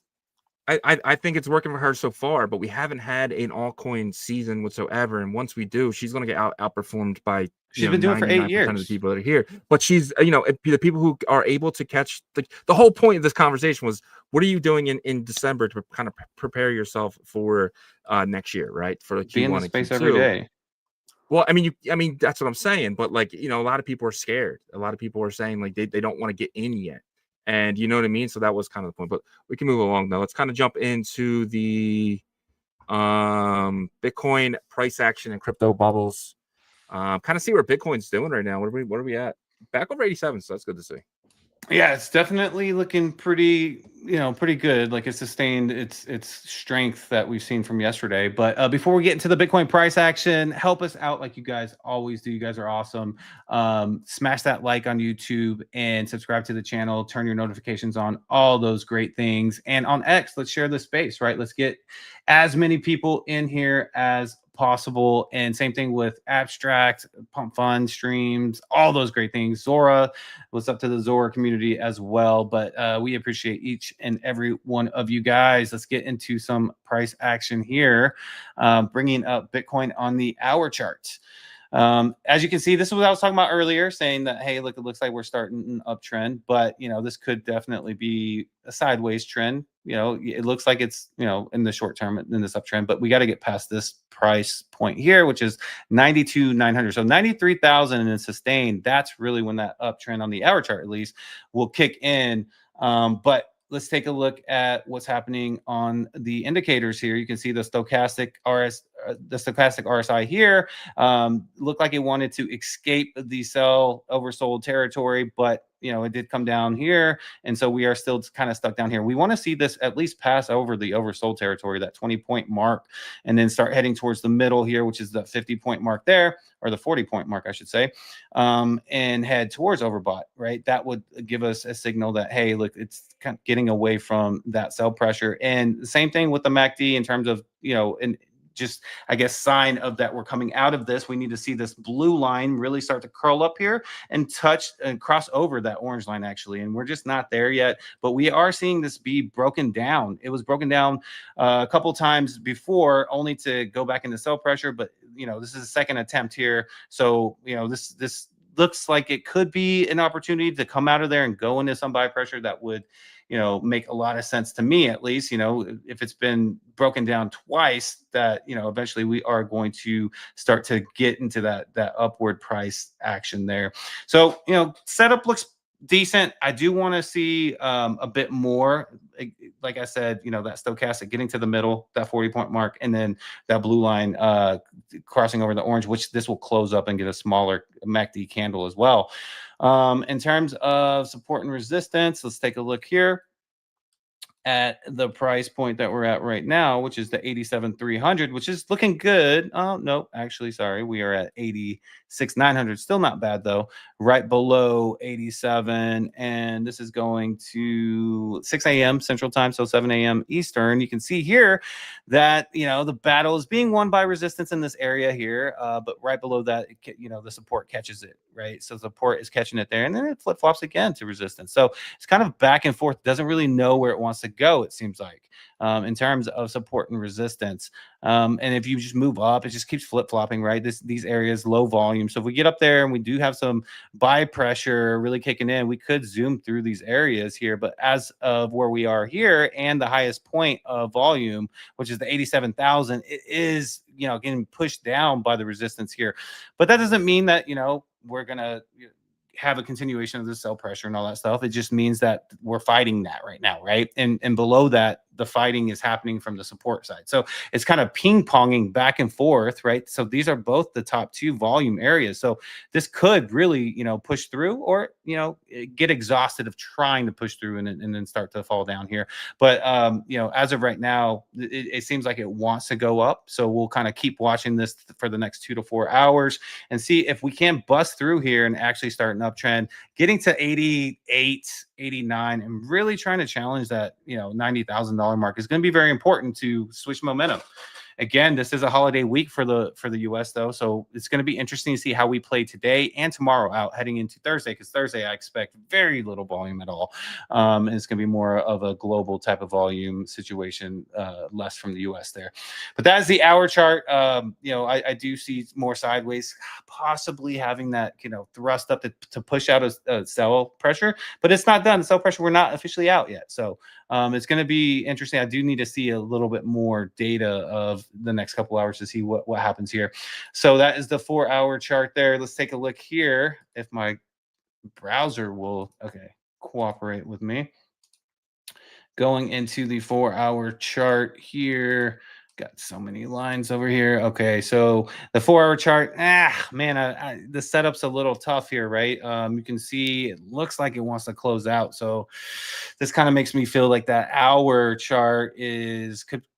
I think it's working for her so far, but we haven't had an altcoin season whatsoever. And once we do, she's going to get outperformed by she's been doing it for 8 years. Of the people that are here. But she's the people who are able to catch the whole point of this conversation was, what are you doing in December to kind of prepare yourself for next year, right? For the Q1 be in the space every day. Well, I mean that's what I'm saying, but a lot of people are scared. A lot of people are saying they don't want to get in yet. And you know what I mean? So that was kind of the point. But we can move along now. Let's kind of jump into the Bitcoin price action and crypto bubbles. Kind of see where Bitcoin's doing right now. What are we at? Back over 87, so that's good to see. Yeah, it's definitely looking pretty, pretty good. Like it sustained its strength that we've seen from yesterday. But before we get into the Bitcoin price action, help us out like you guys always do. You guys are awesome. Smash that like on YouTube and subscribe to the channel. Turn your notifications on. All those great things. And on X, let's share the space, right? Let's get as many people in here as possible. And same thing with Abstract, Pump Fun streams, all those great things. Zora, what's up to the Zora community as well. But we appreciate each and every one of you guys. Let's get into some price action here, bringing up Bitcoin on the hour chart. As you can see, this is what I was talking about earlier, saying that, hey, look, it looks like we're starting an uptrend, but this could definitely be a sideways trend. It looks like it's, in the short term in this uptrend, but we got to get past this price point here, which is 92,900. So 93,000 and sustained. That's really when that uptrend on the hour chart, at least, will kick in. But let's take a look at what's happening on the indicators here. You can see the stochastic RSI here looked like it wanted to escape the sell oversold territory, but it did come down here, and so we are still kind of stuck down here. We want to see this at least pass over the oversold territory, that 20-point mark, and then start heading towards the middle here, which is the 50-point mark there, or the 40-point mark, I should say, and head towards overbought, right? That would give us a signal that, hey, look, it's kind of getting away from that sell pressure. And the same thing with the MACD in terms of, and just, I guess, sign of that we're coming out of this. We need to see this blue line really start to curl up here and touch and cross over that orange line, actually. And we're just not there yet, but we are seeing this be broken down. It was broken down a couple times before, only to go back into sell pressure. But this is a second attempt here, so this looks like it could be an opportunity to come out of there and go into some buy pressure that would make a lot of sense to me, at least. If it's been broken down twice, that eventually we are going to start to get into that upward price action there. So setup looks decent. I do want to see a bit more, like I said, that stochastic getting to the middle, that 40-point mark, and then that blue line crossing over the orange, which this will close up and get a smaller MACD candle as well. In terms of support and resistance, let's take a look here at the price point that we're at right now, which is the 87,300, which is looking good. Oh, no, actually, sorry. We are at 86,900. Still not bad, though. Right below 87. And this is going to 6 a.m. Central Time, so 7 a.m. Eastern. You can see here that, the battle is being won by resistance in this area here. But right below that, the support catches it, right? So support is catching it there. And then it flip-flops again to resistance. So it's kind of back and forth. Doesn't really know where it wants to go, it seems like, in terms of support and resistance. And if you just move up, it just keeps flip-flopping, right? These areas, low volume. So if we get up there and we do have some buy pressure really kicking in, we could zoom through these areas here. But as of where we are here and the highest point of volume, which is the 87,000, it is, getting pushed down by the resistance here. But that doesn't mean that, we're going to have a continuation of the sell pressure and all that stuff. It just means that we're fighting that right now, right? And below that, the fighting is happening from the support side. So it's kind of ping-ponging back and forth, right? So these are both the top two volume areas. So this could really, push through, or, get exhausted of trying to push through and then start to fall down here. But, as of right now, it seems like it wants to go up. So we'll kind of keep watching this for the next 2 to 4 hours and see if we can bust through here and actually start an uptrend, getting to 88, 89, and really trying to challenge that, $90,000 mark is going to be very important to switch momentum. Again, this is a holiday week for the US, though, so it's going to be interesting to see how we play today and tomorrow out heading into Thursday, because Thursday I expect very little volume at all, and it's going to be more of a global type of volume situation, less from the US there. But that is the hour chart. I do see more sideways, possibly having that thrust up to push out a sell pressure, but it's not done. The sell pressure, we're not officially out yet, so it's going to be interesting. I do need to see a little bit more data of the next couple hours to see what happens here. So that is the 4-hour chart there. Let's take a look here if my browser will cooperate with me. Going into the 4-hour chart here, Got so many lines over here. Okay, so the 4-hour chart. Man, the setup's a little tough here, right? You can see it looks like it wants to close out. So this kind of makes me feel like that hour chart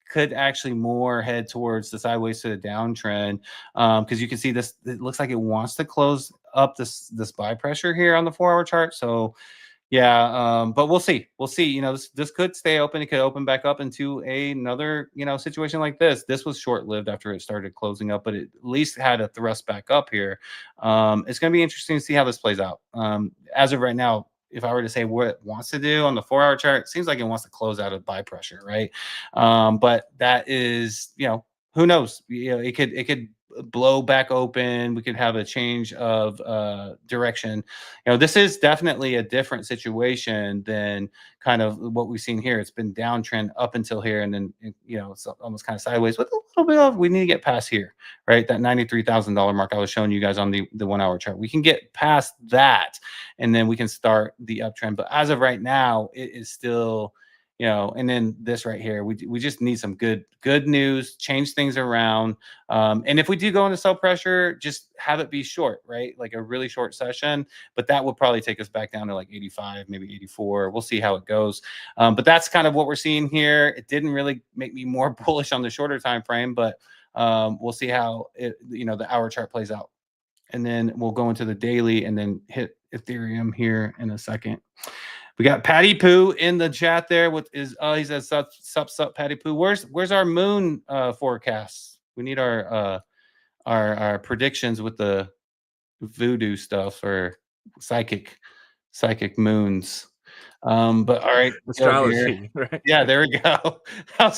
could actually more head towards the sideways to the downtrend, because you can see this. It looks like it wants to close up this buy pressure here on the 4-hour chart. So yeah, but we'll see. We'll see. You know, this could stay open. It could open back up into another, situation like this. This was short-lived after it started closing up, but it at least had a thrust back up here. It's going to be interesting to see how this plays out. As of right now, if I were to say what it wants to do on the 4-hour chart, it seems like it wants to close out of buy pressure, right? But that is, who knows? It could blow back open. We could have a change of direction. This is definitely a different situation than kind of what we've seen here. It's been downtrend up until here, and then it's almost kind of sideways with a little bit of, we need to get past here, right? That $93,000 mark I was showing you guys on the 1-hour chart. We can get past that, and then we can start the uptrend. But as of right now, it is still, and then this right here, we just need some good news, change things around. And if we do go into sell pressure, just have it be short, right? Like a really short session, but that will probably take us back down to like 85, maybe 84. We'll see how it goes. But that's kind of what we're seeing here. It didn't really make me more bullish on the shorter time frame, but we'll see how the hour chart plays out. And then we'll go into the daily and then hit Ethereum here in a second. We got Patty Poo in the chat there. He says sup Patty Poo. Where's our moon forecasts? We need our predictions with the voodoo stuff or psychic moons. But all right, astrology, right? Yeah, there we go. I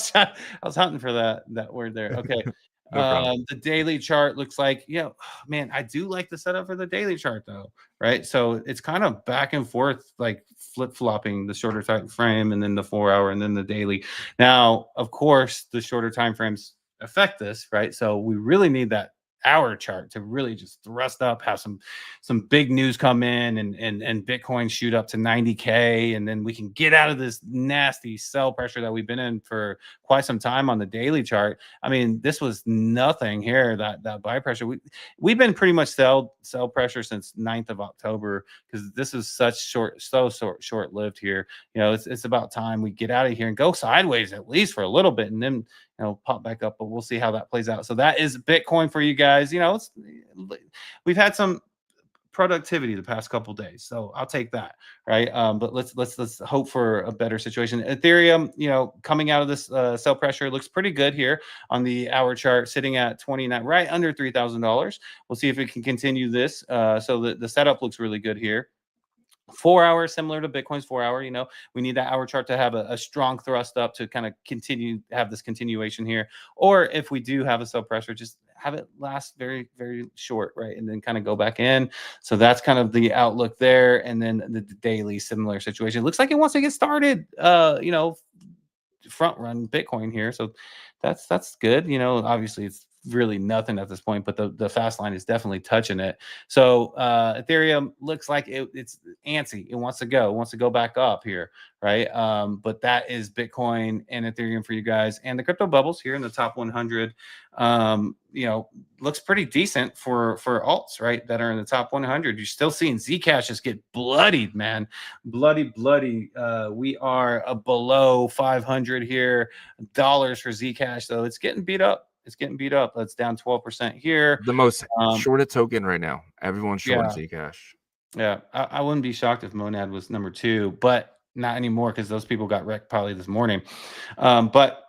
was hunting for that word there. Okay. No The daily chart looks like, man, I do like the setup for the daily chart though, right? So it's kind of back and forth, like flip-flopping the shorter time frame and then the 4-hour and then the daily. Now, of course, the shorter time frames affect this, right? So we really need that hour chart to really just thrust up, have some big news come in and Bitcoin shoot up to 90K, and then we can get out of this nasty sell pressure that we've been in for quite some time on the daily chart. I mean, this was nothing here, that buy pressure. We've been pretty much sell pressure since 9th of October, because this is such short-lived here. It's about time we get out of here and go sideways at least for a little bit, and then pop back up, but we'll see how that plays out. So that is Bitcoin for you guys. We've had some productivity the past couple days, so I'll take that, right? But let's hope for a better situation. Ethereum, coming out of this sell pressure, looks pretty good here on the hour chart, sitting at 29, right under $3,000. We'll see if it can continue this. So the setup looks really good here. 4 hours, similar to Bitcoin's 4-hour. We need that hour chart to have a strong thrust up to kind of have this continuation here. Or if we do have a sell pressure, just have it last very, very short, right? And then kind of go back in. So that's kind of the outlook there. And then the daily, similar situation. It looks like it wants to get started, front run Bitcoin here. So that's good. Obviously it's really nothing at this point, but the fast line is definitely touching it. So Ethereum looks like it's antsy. It wants to go back up here, right? But that is Bitcoin and Ethereum for you guys. And the crypto bubbles here in the top 100 looks pretty decent for alts, right, that are in the top 100. You're still seeing Zcash just get bloodied, man. Bloody. We are below 500 here dollars for Zcash, though. It's getting beat up. That's down 12% here. The most shorted token right now. Everyone's shorting Zcash. Yeah, I wouldn't be shocked if Monad was number 2, but not anymore, because those people got wrecked probably this morning. But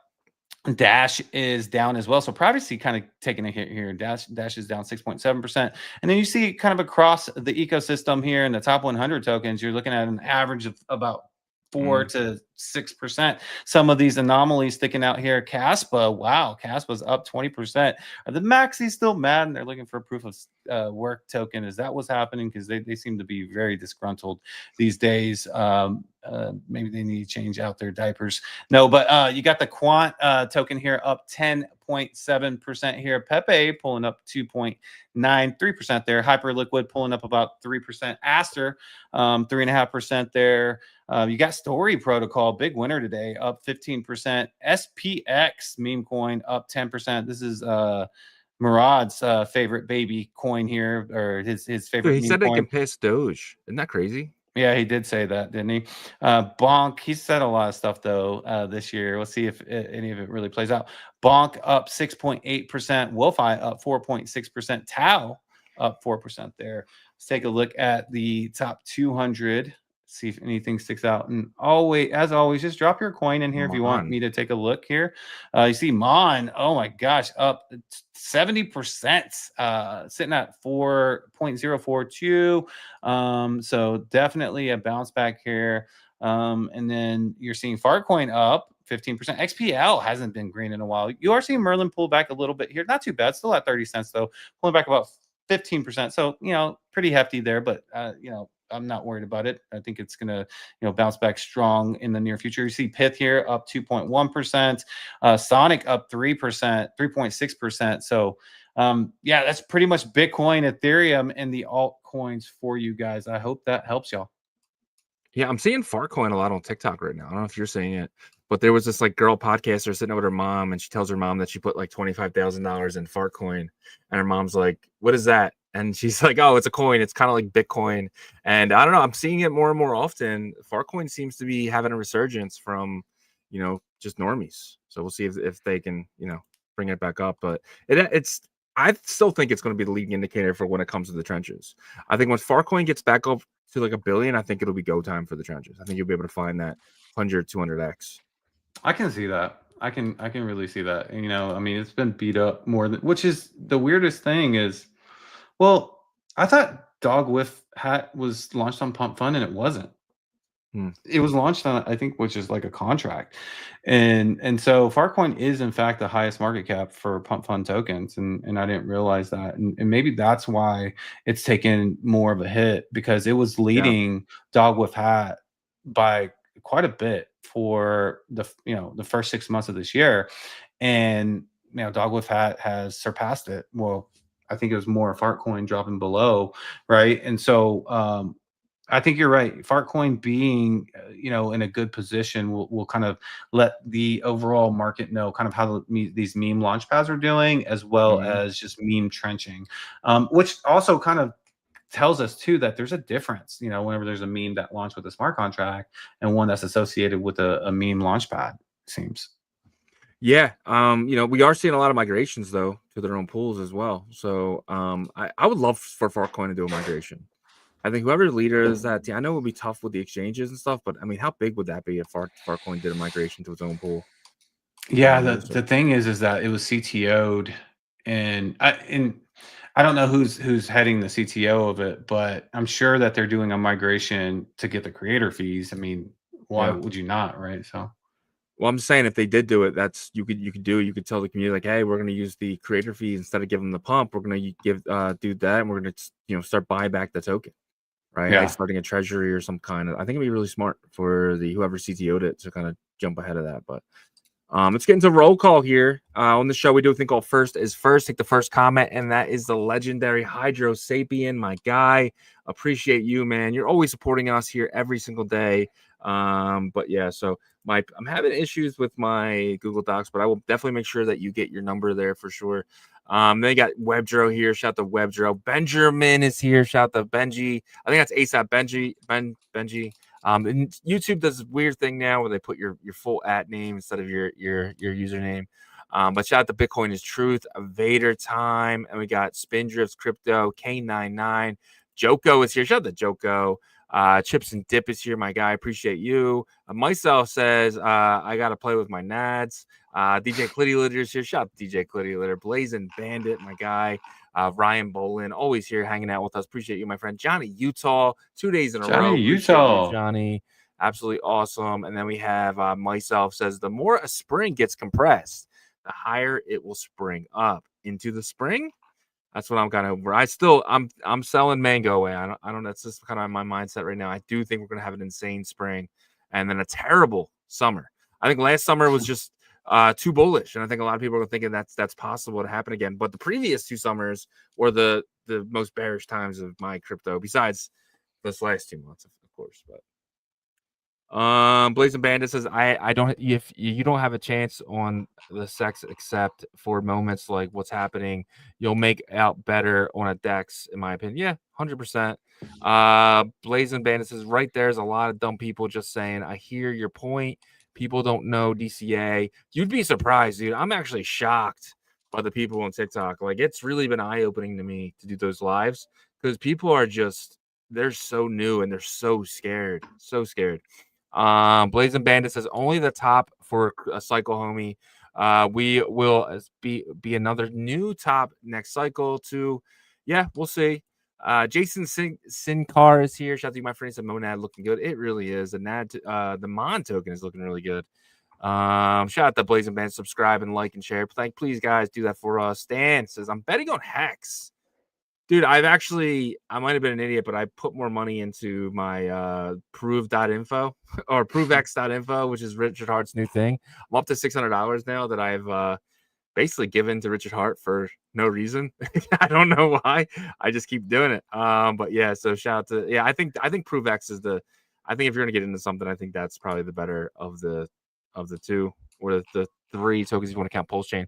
Dash is down as well. So privacy kind of taking a hit here. Dash is down 6.7%. And then you see kind of across the ecosystem here in the top 100 tokens, you're looking at an average of about 4 to 6%. Some of these anomalies sticking out here. Caspa, wow, Caspa's up 20%. Are the maxis still mad and they're looking for a proof of work token? Is that what's happening? Because they seem to be very disgruntled these days. Maybe they need to change out their diapers. No, but you got the Quant token here up 10.8%. 1.7% here. Pepe pulling up 2.93% there. Hyperliquid pulling up about 3%. Aster, 3.5% there. You got Story Protocol, big winner today, up 15%. SPX meme coin up 10%. This is Murad's favorite baby coin here, or his favorite. Dude, he said coin. they can pass Doge. Isn't that crazy? Yeah, he did say that, didn't he? Bonk, he said a lot of stuff though this year. We'll see if any of it really plays out. Bonk up 6.8%. Wolfi up 4.6%. Tau up 4% there. Let's take a look at the top 200. See if anything sticks out. And always, as always, just drop your coin in here if you want me to take a look here. You see Mon, oh my gosh, up 70%, sitting at 4.042. So definitely a bounce back here. And then you're seeing Farcoin up 15%. XPL hasn't been green in a while. You are seeing Merlin pull back a little bit here. Not too bad, still at 30 cents though, pulling back about 15%. So, pretty hefty there, but I'm not worried about it. I think it's going to, bounce back strong in the near future. You see Pith here up 2.1%, Sonic up 3.6%. So, that's pretty much Bitcoin, Ethereum, and the altcoins for you guys. I hope that helps y'all. Yeah, I'm seeing Farcoin a lot on TikTok right now. I don't know if you're seeing it, but there was this girl podcaster sitting with her mom, and she tells her mom that she put like $25,000 in Farcoin, and her mom's like, "What is that?" And she's like, "Oh, it's a coin. It's kind of like Bitcoin." And I don't know. I'm seeing it more and more often. Farcoin seems to be having a resurgence from, just normies. So we'll see if they can, bring it back up. But it's. I still think it's going to be the leading indicator for when it comes to the trenches. I think when Farcoin gets back up to like $1 billion, I think it'll be go time for the trenches. I think you'll be able to find that 100, 200x. I can see that. I can really see that. It's been beat up more than, which is the weirdest thing is, well, I thought Dog Whiff Hat was launched on Pump Fund and it wasn't. It was launched on, I think, which is like a contract. And so Farcoin is in fact the highest market cap for Pump Fund tokens. And I didn't realize that. And maybe that's why it's taken more of a hit, because it was leading Dog Whiff Hat by quite a bit for the first 6 months of this year. And Dog Whiff Hat has surpassed it. Well, I think it was more Farcoin dropping below, right? And so I think you're right. Farcoin being, in a good position will kind of let the overall market know kind of how these meme launch pads are doing, as well as just meme trenching, which also kind of tells us too that there's a difference, whenever there's a meme that launched with a smart contract and one that's associated with a meme launch pad, it seems. Yeah. We are seeing a lot of migrations though to their own pools as well. So I would love for Farcoin to do a migration. I think whoever the leader is, I know it would be tough with the exchanges and stuff, but I mean, how big would that be if Farcoin did a migration to its own pool? Yeah, the thing is that it was CTO'd, and I don't know who's heading the CTO of it, but I'm sure that they're doing a migration to get the creator fees. I mean, why would you not, right? So, well, I'm just saying if they did do it, that's you could tell the community like, hey, we're going to use the creator fees instead of giving them the pump. We're going to do that, and we're going to start buying back the token. Right, like starting a treasury or some kind of. I think it'd be really smart for whoever CTO'd it to kind of jump ahead of that. But let's get into roll call here. On the show, we do a thing called First is First. Take the first comment, and that is the legendary Hydro Sapien, my guy. Appreciate you, man. You're always supporting us here every single day. But yeah, so I'm having issues with my Google Docs, but I will definitely make sure that you get your number there for sure. Then you got Webdro here. Shout to Webdro. Benjamin is here. Shout to Benji. I think that's ASAP Benji. And YouTube does this weird thing now where they put your full @ name instead of your username. But shout out to Bitcoin is Truth, Vader Time, and we got Spindrifts Crypto, K99. Joko is here. Shout out to Joko. Chips and Dip is here, my guy. Appreciate you. Myself says I gotta play with my nads. DJ Clitty Litter is here. Shout out to DJ Clitty Litter. Blazing Bandit, my guy. Ryan Bolin, always here hanging out with us. Appreciate you, my friend. Johnny Utah, 2 days in a row. Utah. You, Johnny. Absolutely awesome. And then we have myself says the more a spring gets compressed, the higher it will spring up into the spring. That's what I'm kind of over. I'm selling mango away. I don't. That's just kind of my mindset right now. I do think we're gonna have an insane spring, and then a terrible summer. I think last summer was just too bullish, and I think a lot of people are thinking that's possible to happen again. But the previous 2 summers were the most bearish times of my crypto, besides this last 2 months, of course. But Blazing Bandit says, I don't, if you don't have a chance on the sex except for moments like what's happening, you'll make out better on a DEX, in my opinion. Yeah, 100%. Blazing Bandit says, right there's a lot of dumb people just saying, I hear your point. People don't know DCA. You'd be surprised, dude. I'm actually shocked by the people on TikTok. Like, it's really been eye-opening to me to do those lives, because people are just, they're so new and they're so scared. So scared. Blazing Bandit says, only the top for a cycle, homie. We will be another new top next cycle too. Yeah, we'll see. Jason Sincar is here. Shout out to you, my friend. Said MONAD looking good. It really is. The MON token is looking really good. Shout out to Blazing Bandit. Subscribe and like and share. Please, guys, do that for us. Stan says, I'm betting on Hex. Dude, I might have been an idiot, but I put more money into my prove.info or provex.info, which is Richard Hart's new thing. I'm up to $600 now that I've basically given to Richard Hart for no reason. I don't know why. I just keep doing it. But yeah, so shout out to, I think ProveX is I think if you're gonna get into something, I think that's probably the better of the 2 or the 3 tokens if you want to count Pulse Chain.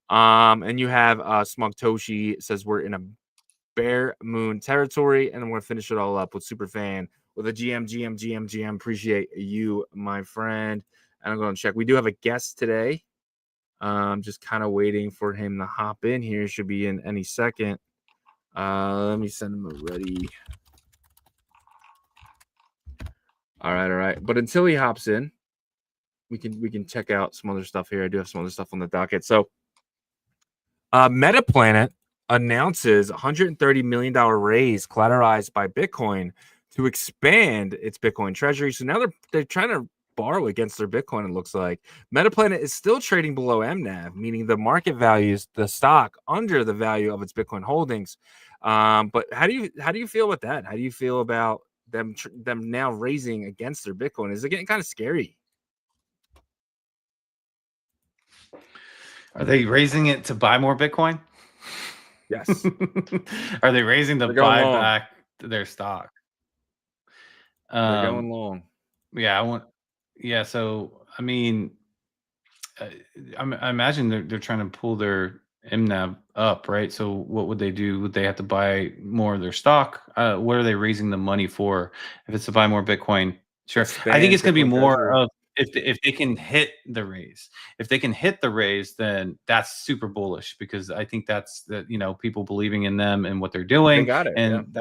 And you have Smug Toshi says we're in a bear moon territory, and I'm going to finish it all up with Superfan with a GM. Appreciate you, my friend. And I'm going to check. We do have a guest today. Just kind of waiting for him to hop in here. Should be in any second. Let me send him already. All right. But until he hops in, we can check out some other stuff here. I do have some other stuff on the docket. So, Metaplanet announces $130 million raise collateralized by Bitcoin to expand its Bitcoin treasury. So now they're trying to borrow against their Bitcoin, it looks like. Metaplanet is still trading below MNAV, meaning the market values the stock under the value of its Bitcoin holdings. But how do you feel about that? How do you feel about them now raising against their Bitcoin? Is it getting kind of scary? Are they raising it to buy more Bitcoin? Yes. Are they raising to buy back their stock? They're going long. Yeah. So, I mean, I imagine they're trying to pull their MNAV up, right? So what would they do? Would they have to buy more of their stock? What are they raising the money for? If it's to buy more Bitcoin, sure. I think it's going to be more of if they can hit the raise. If they can hit the raise, then that's super bullish, because I think that's people believing in them and what they're doing. They got it. And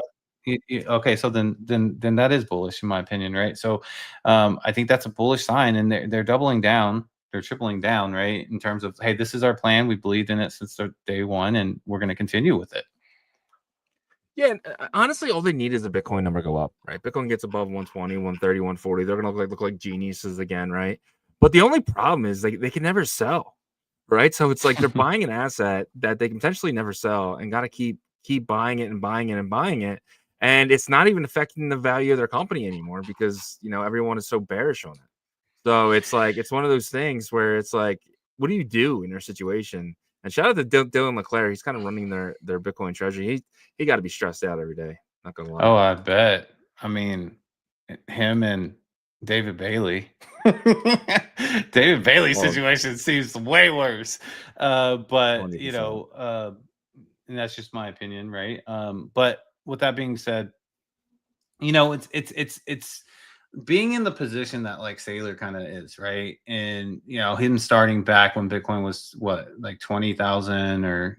okay, so then that is bullish in my opinion, right? So I think that's a bullish sign, and they're doubling down. They're tripling down, right? In terms of, hey, this is our plan. We believed in it since day one, and we're going to continue with it. Yeah, honestly, all they need is a Bitcoin number go up, right? Bitcoin gets above 120, 130, 140. They're going to look like geniuses again, right? But the only problem is they can never sell, right? So it's like they're buying an asset that they can potentially never sell, and got to keep buying it and buying it and buying it. And it's not even affecting the value of their company anymore, because, everyone is so bearish on it. So it's like, it's one of those things where it's like, what do you do in their situation? And shout out to Dylan LeClaire. He's kind of running their Bitcoin treasury. He got to be stressed out every day. Not gonna lie. Oh, I bet. I mean, him and David Bailey. David Bailey's situation seems way worse. But 100%. And that's just my opinion, right? But with that being said, it's being in the position that like Saylor kind of is, right? And him starting back when Bitcoin was like 20,000, or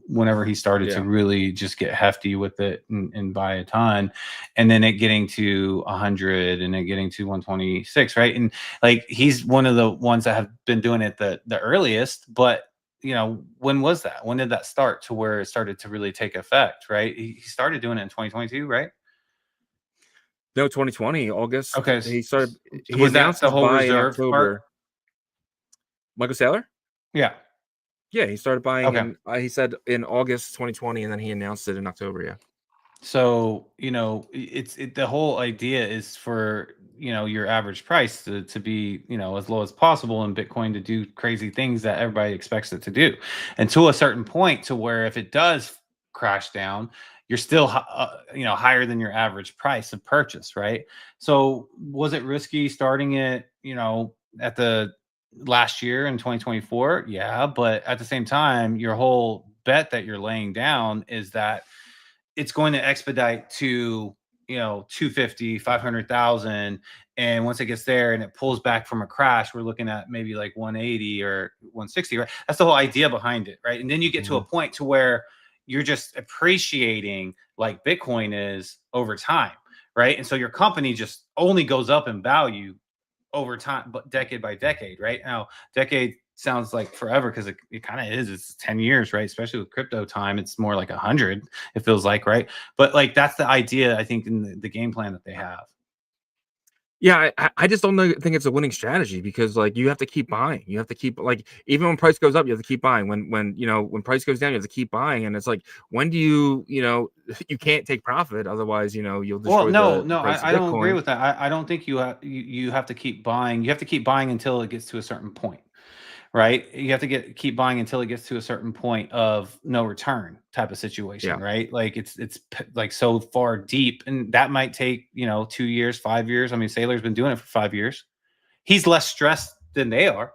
whenever he started to really just get hefty with it and buy a ton, and then it getting to 100 and it getting to 126, right? And like he's one of the ones that have been doing it the earliest. But when was that? When did that start to where it started to really take effect, right? He started doing it in 2022, right? No, 2020 August. Okay, he started. He was that the whole reserve in October. part? Michael Saylor? Yeah, he started buying. He said in August 2020, and then he announced it in October. Yeah. So the whole idea is for your average price to be, as low as possible, and Bitcoin to do crazy things that everybody expects it to do. And to a certain point, to where if it does crash down, you're still, higher than your average price of purchase, right? So was it risky starting it, at the last year in 2024? Yeah. But at the same time, your whole bet that you're laying down is that it's going to expedite to 250, 500,000, and once it gets there and it pulls back from a crash, we're looking at maybe like 180 or 160, right? That's the whole idea behind it, right? And then you get to a point to where you're just appreciating like Bitcoin is over time, right? And so your company just only goes up in value over time, but decade by decade, right? Now, decade sounds like forever, because it kind of is. It's 10 years, right? Especially with crypto time, it's more like 100, it feels like, right? But like, that's the idea, I think, in the game plan that they have. Yeah, I just don't think it's a winning strategy, because like you have to keep buying. You have to keep, like, even when price goes up, you have to keep buying. When price goes down, you have to keep buying. And it's like, when do you can't take profit, otherwise you'll destroy the price of I don't agree Bitcoin. with that. I don't think you have to keep buying. You have to keep buying until it gets to a certain point, right? You have to keep buying until it gets to a certain point of no return type of situation, Yeah. right? Like it's like so far deep, and that might take 2 years, 5 years. I mean, Saylor's been doing it for 5 years. He's less stressed than they are.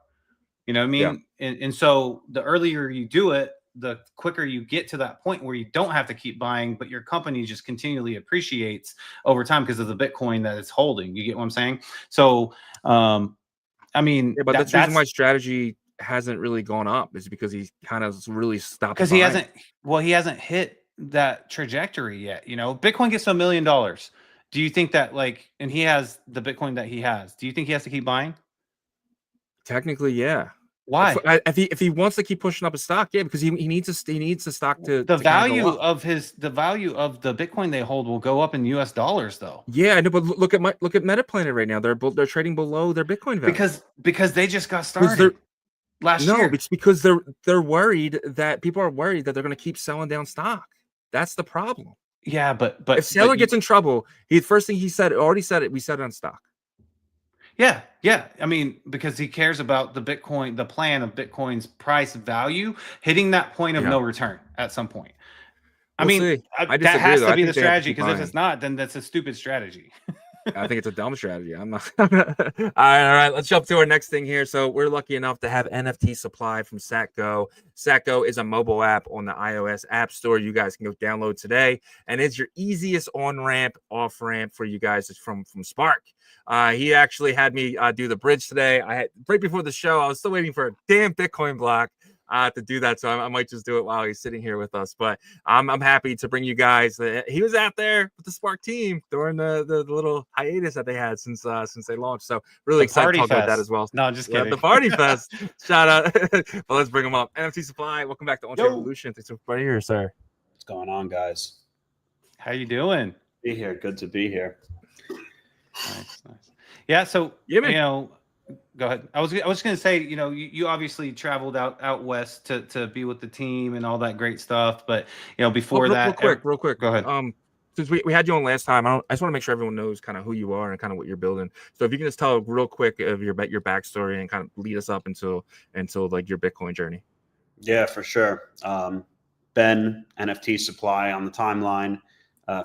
You know what I mean? Yeah. And so the earlier you do it, the quicker you get to that point where you don't have to keep buying, but your company just continually appreciates over time because of the Bitcoin that it's holding. You get what I'm saying? So, I mean, Yeah, but that's the reason why strategy hasn't really gone up, is because he kind of really stopped because buying. he hasn't hit that trajectory yet. Bitcoin gets $1 million. Do you think that, like, and he has the Bitcoin that he has, do you think he has to keep buying? Technically, yeah. Why? If he wants to keep pushing up his stock, yeah, because he needs the stock to the value go up. the value of the Bitcoin they hold will go up in US dollars, though. Yeah, I know, but look at Metaplanet right now. They're trading below their Bitcoin value because they just got started last year. It's because they're worried that people are worried that they're going to keep selling down stock. That's the problem. Yeah, but if Saylor gets in trouble, first thing he said, already said it, we set it on stock. Yeah. I mean, because he cares about the plan of Bitcoin's price value hitting that point of no return at some point. That has to be the strategy, because if it's not, then that's a stupid strategy. I think it's a dumb strategy. I'm not. All right. Let's jump to our next thing here. So we're lucky enough to have NFT Supply from Satgo. Satgo is a mobile app on the iOS App Store. You guys can go download today, and it's your easiest on-ramp, off-ramp for you guys. It's from Spark. He actually had me do the bridge today. Right before the show, I was still waiting for a damn Bitcoin block to do that, so I might just do it while he's sitting here with us. But I'm happy to bring you guys. He was out there with the Spark team during the little hiatus that they had since they launched. So really excited to talk about that as well. No, just kidding. The Party Fest. Shout out. But let's bring them up. NFT Supply, welcome back to OnChain Revolution. Thanks for being here, sir. What's going on, guys? How you doing? Be here. Good to be here. Nice. Yeah. So go ahead. I was going to say, you obviously traveled out west to be with the team and all that great stuff. But before that, real quick, go ahead. Since we had you on last time, I just want to make sure everyone knows kind of who you are and kind of what you're building. So if you can just tell real quick of your backstory and kind of lead us up until like your Bitcoin journey. Yeah, for sure. Ben, NFT Supply on the timeline,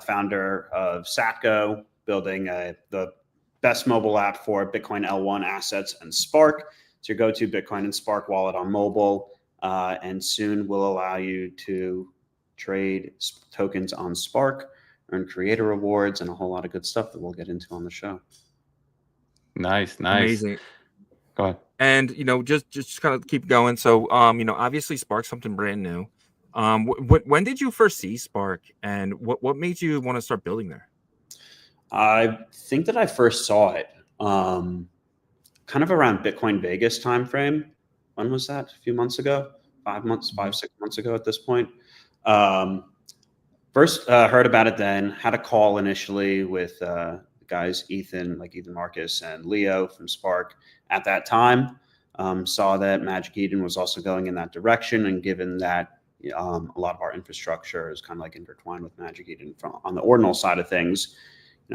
founder of Satgo, building the best mobile app for Bitcoin L1 assets and Spark. It's your go-to Bitcoin and Spark wallet on mobile, and soon will allow you to trade tokens on Spark, earn creator rewards, and a whole lot of good stuff that we'll get into on the show. Nice. Amazing. Go ahead. And just kind of keep going. So obviously Spark's something brand new. When did you first see Spark, and what made you want to start building there? I think that I first saw it kind of around Bitcoin Vegas timeframe. When was that? A few months ago? 6 months ago at this point. First heard about it then, had a call initially with guys, Ethan Marcus and Leo from Spark at that time. Saw that Magic Eden was also going in that direction, and given that a lot of our infrastructure is kind of like intertwined with Magic Eden on the ordinal side of things,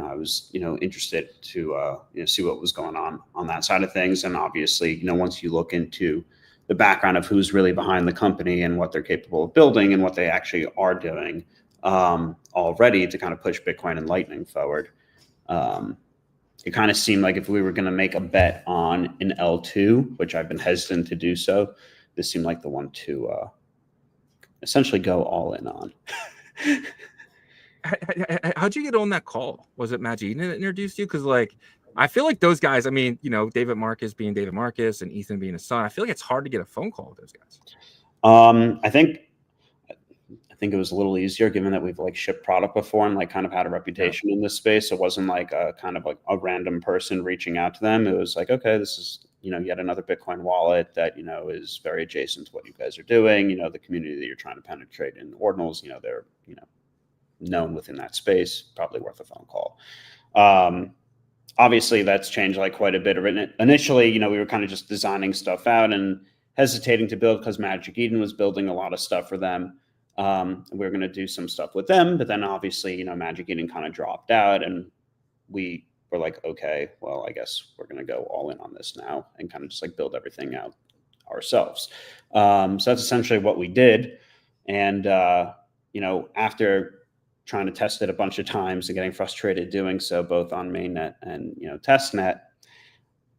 I was, interested to, see what was going on that side of things. And obviously, once you look into the background of who's really behind the company and what they're capable of building and what they actually are doing already to kind of push Bitcoin and Lightning forward, it kind of seemed like if we were going to make a bet on an L2, which I've been hesitant to do so, this seemed like the one to essentially go all in on. How'd you get on that call? Was it Matt Eden that introduced you? Because like, I feel like those guys, I mean, David Marcus being David Marcus and Ethan being his son, I feel like it's hard to get a phone call with those guys. I think it was a little easier given that we've like shipped product before and like kind of had a reputation in this space. It wasn't like a kind of like a random person reaching out to them. It was like, okay, this is, yet another Bitcoin wallet that, is very adjacent to what you guys are doing. The community that you're trying to penetrate in ordinals, they're, known within that space, probably worth a phone call. Obviously that's changed like quite a bit. Initially, we were kind of just designing stuff out and hesitating to build because Magic Eden was building a lot of stuff for them. We were going to do some stuff with them, but then obviously, Magic Eden kind of dropped out and we were like, okay, well, I guess we're going to go all in on this now and kind of just like build everything out ourselves. So that's essentially what we did. And, after trying to test it a bunch of times and getting frustrated doing so both on mainnet and, testnet,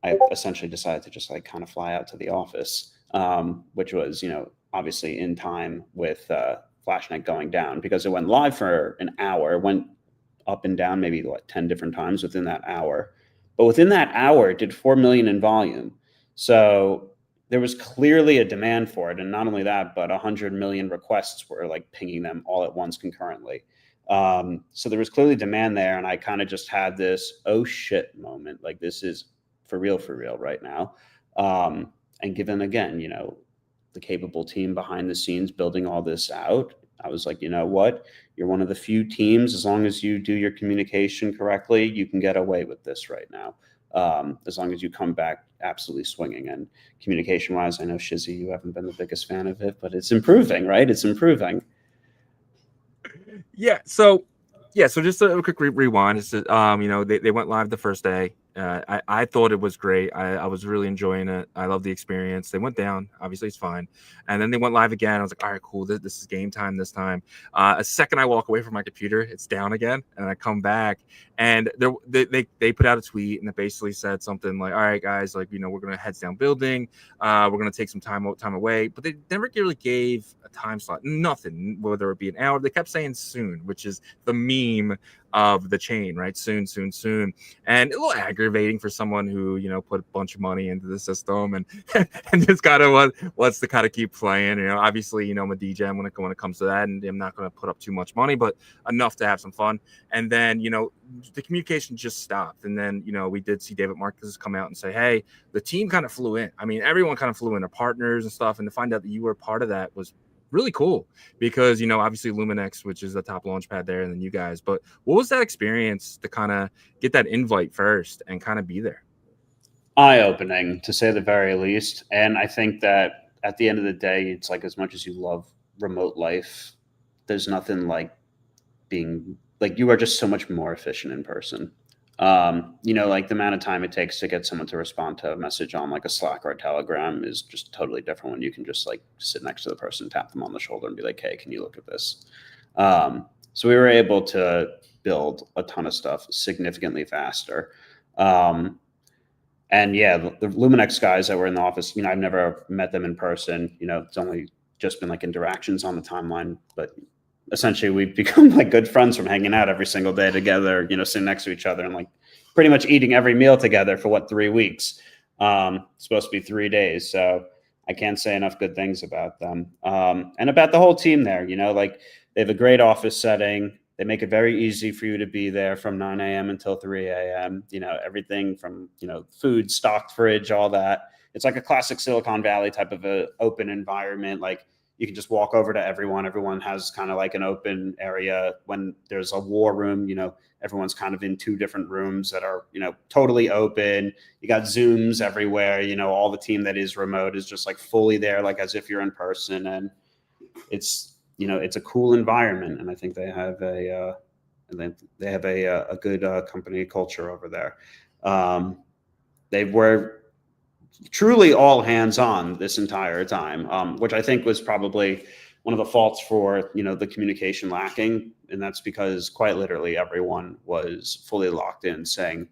I essentially decided to just like kind of fly out to the office, which was, obviously in time with Flashnet going down because it went live for an hour. It went up and down maybe 10 different times within that hour. But within that hour, it did 4 million in volume. So there was clearly a demand for it. And not only that, but 100 million requests were like pinging them all at once concurrently. So there was clearly demand there. And I kind of just had this, oh shit moment. Like this is for real right now. And given again, the capable team behind the scenes building all this out, I was like, you know what? You're one of the few teams, as long as you do your communication correctly, you can get away with this right now. As long as you come back absolutely swinging. And communication wise, I know Shizzy, you haven't been the biggest fan of it, but it's improving, right? It's improving. Yeah. So just a quick rewind. It's they went live the first day. I thought it was great. I was really enjoying it. I love the experience. They went down. Obviously, it's fine. And then they went live again. I was like, all right, cool. This is game time this time. A second I walk away from my computer, it's down again. And I come back. And they put out a tweet and it basically said something like, all right, guys, like, we're going to heads down building. We're going to take some time away. But they never really gave a time slot. Nothing, whether it be an hour. They kept saying soon, which is the meme of the chain, right? Soon. And a little aggravating for someone who, put a bunch of money into the system and just kind of wants to kind of keep playing. Obviously, I'm a DJ when it comes to that, and I'm not going to put up too much money, but enough to have some fun. And then, the communication just stopped. And then, we did see David Marcus come out and say, hey, the team kind of flew in. I mean, everyone kind of flew in, their partners and stuff. And to find out that you were part of that was really cool because, obviously Luminex, which is the top launch pad there, and then you guys. But what was that experience to kind of get that invite first and kind of be there? Eye-opening, to say the very least. And I think that at the end of the day, it's like, as much as you love remote life, there's nothing like being like, you are just so much more efficient in person. Like the amount of time it takes to get someone to respond to a message on like a Slack or a Telegram is just totally different when you can just like sit next to the person, tap them on the shoulder and be like, hey, can you look at this? So we were able to build a ton of stuff significantly faster. And yeah, the Luminex guys that were in the office, I've never met them in person. It's only just been like interactions on the timeline, but essentially we've become like good friends from hanging out every single day together, sitting next to each other and like pretty much eating every meal together for 3 weeks. It's supposed to be 3 days. So I can't say enough good things about them. And about the whole team there, like they have a great office setting. They make it very easy for you to be there from 9 a.m. until 3 a.m. Everything from, food, stocked fridge, all that. It's like a classic Silicon Valley type of a open environment. Like you can just walk over to everyone. Everyone has kind of like an open area. When there's a war room, everyone's kind of in 2 different rooms that are, totally open. You got Zooms everywhere. All the team that is remote is just like fully there, like as if you're in person. And it's, it's a cool environment. And I think they have a and then they have a good company culture over there. They were truly all hands on this entire time, which I think was probably one of the faults for, the communication lacking. And that's because quite literally everyone was fully locked in saying,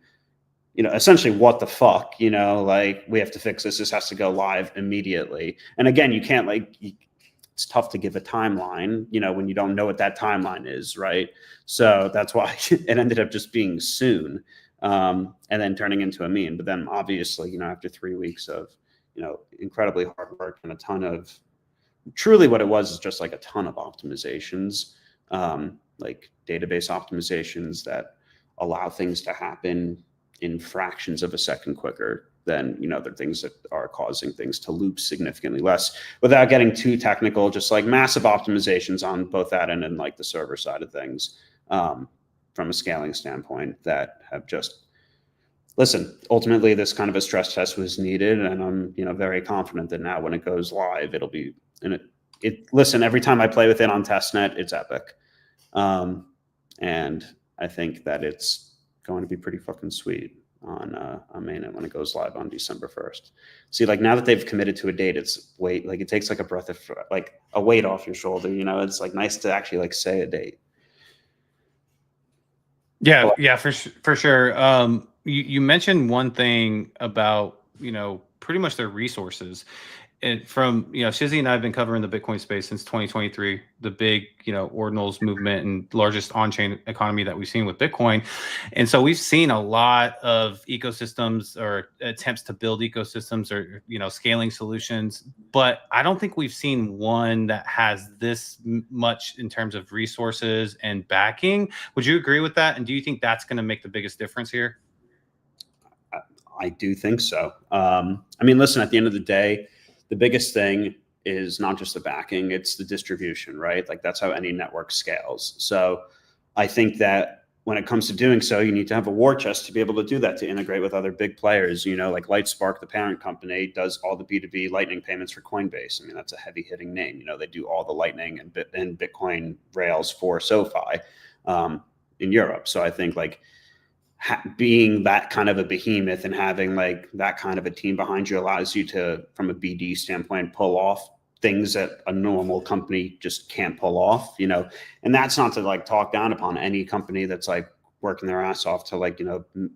essentially, what the fuck, like, we have to fix this. This has to go live immediately. And again, you can't it's tough to give a timeline, when you don't know what that timeline is. Right. So that's why it ended up just being soon. And then turning into a meme. But then obviously, after 3 weeks of, incredibly hard work and a ton of truly what it was is just like a ton of optimizations, like database optimizations that allow things to happen in fractions of a second quicker than, the things that are causing things to loop significantly less. Without getting too technical, just like massive optimizations on both that end and like the server side of things. From a scaling standpoint that have just, listen, ultimately this kind of a stress test was needed. And I'm, very confident that now when it goes live, it'll be, and listen, every time I play with it on testnet, it's epic. And I think that it's going to be pretty fucking sweet on mainnet when it goes live on December 1st. See, like now that they've committed to a date, it's it takes like a breath of, like a weight off your shoulder, it's like nice to actually like say a date. Yeah, for sure. You mentioned one thing about, pretty much their resources. And from, Shizzy and I have been covering the Bitcoin space since 2023, the big, ordinals movement and largest on-chain economy that we've seen with Bitcoin. And so we've seen a lot of ecosystems or attempts to build ecosystems or, scaling solutions. But I don't think we've seen one that has this much in terms of resources and backing. Would you agree with that? And do you think that's going to make the biggest difference here? I do think so. Listen, at the end of the day, the biggest thing is not just the backing, it's the distribution, right? Like that's how any network scales. So I think that when it comes to doing so, you need to have a war chest to be able to do that, to integrate with other big players, like Lightspark, the parent company, does all the B2B Lightning payments for Coinbase. That's a heavy hitting name. They do all the Lightning and Bitcoin rails for SoFi in Europe. So I think like being that kind of a behemoth and having like that kind of a team behind you allows you to, from a BD standpoint, pull off things that a normal company just can't pull off, and that's not to like talk down upon any company that's like working their ass off to like,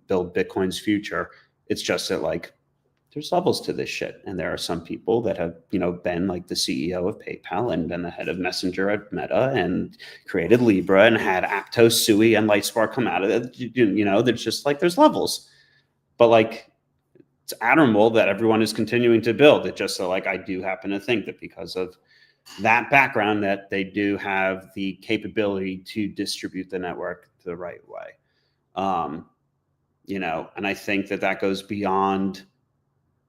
build Bitcoin's future. It's just that like there's levels to this shit. And there are some people that have, been like the CEO of PayPal and been the head of Messenger at Meta and created Libra and had Aptos, Sui, and Lightspark come out of it. There's just like, there's levels. But like, it's admirable that everyone is continuing to build. It just so like, I do happen to think that because of that background, that they do have the capability to distribute the network the right way. And I think that goes beyond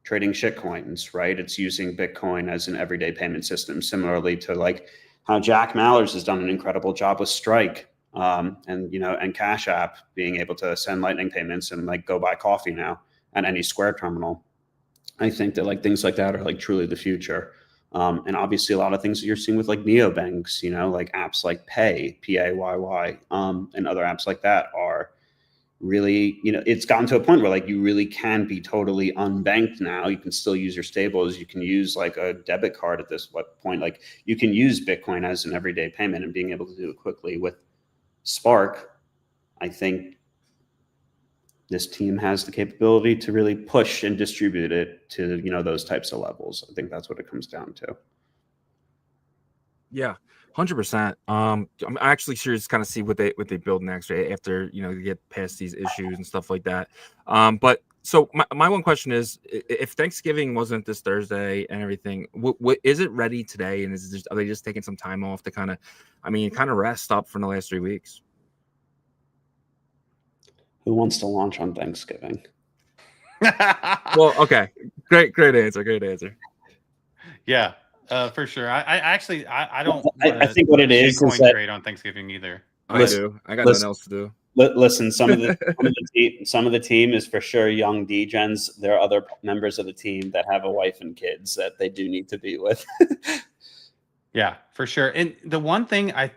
trading shitcoins, right? It's using Bitcoin as an everyday payment system, similarly to like how Jack Mallers has done an incredible job with Strike, and Cash App being able to send Lightning payments and like go buy coffee now at any Square terminal. I think that like things like that are like truly the future. And obviously a lot of things that you're seeing with like neobanks, like apps like Payy, and other apps like that are really, it's gotten to a point where like you really can be totally unbanked now. You can still use your stables. You can use like a debit card at this point. Like you can use Bitcoin as an everyday payment, and being able to do it quickly with Spark, I think this team has the capability to really push and distribute it to, those types of levels. I think that's what it comes down to. Yeah. 100%. I'm actually curious to kind of see what they build next, right? After you get past these issues and stuff like that. But so my one question is, if Thanksgiving wasn't this Thursday and everything, what is it ready today? And are they just taking some time off to kind of rest up for the last 3 weeks? Who wants to launch on Thanksgiving? Well, okay, great answer. Yeah. For sure. I don't. I think what it is that trade on Thanksgiving either. I do. I got nothing else to do. Listen, some of the team is for sure young degens. There are other members of the team that have a wife and kids that they do need to be with. Yeah, for sure. And the one thing I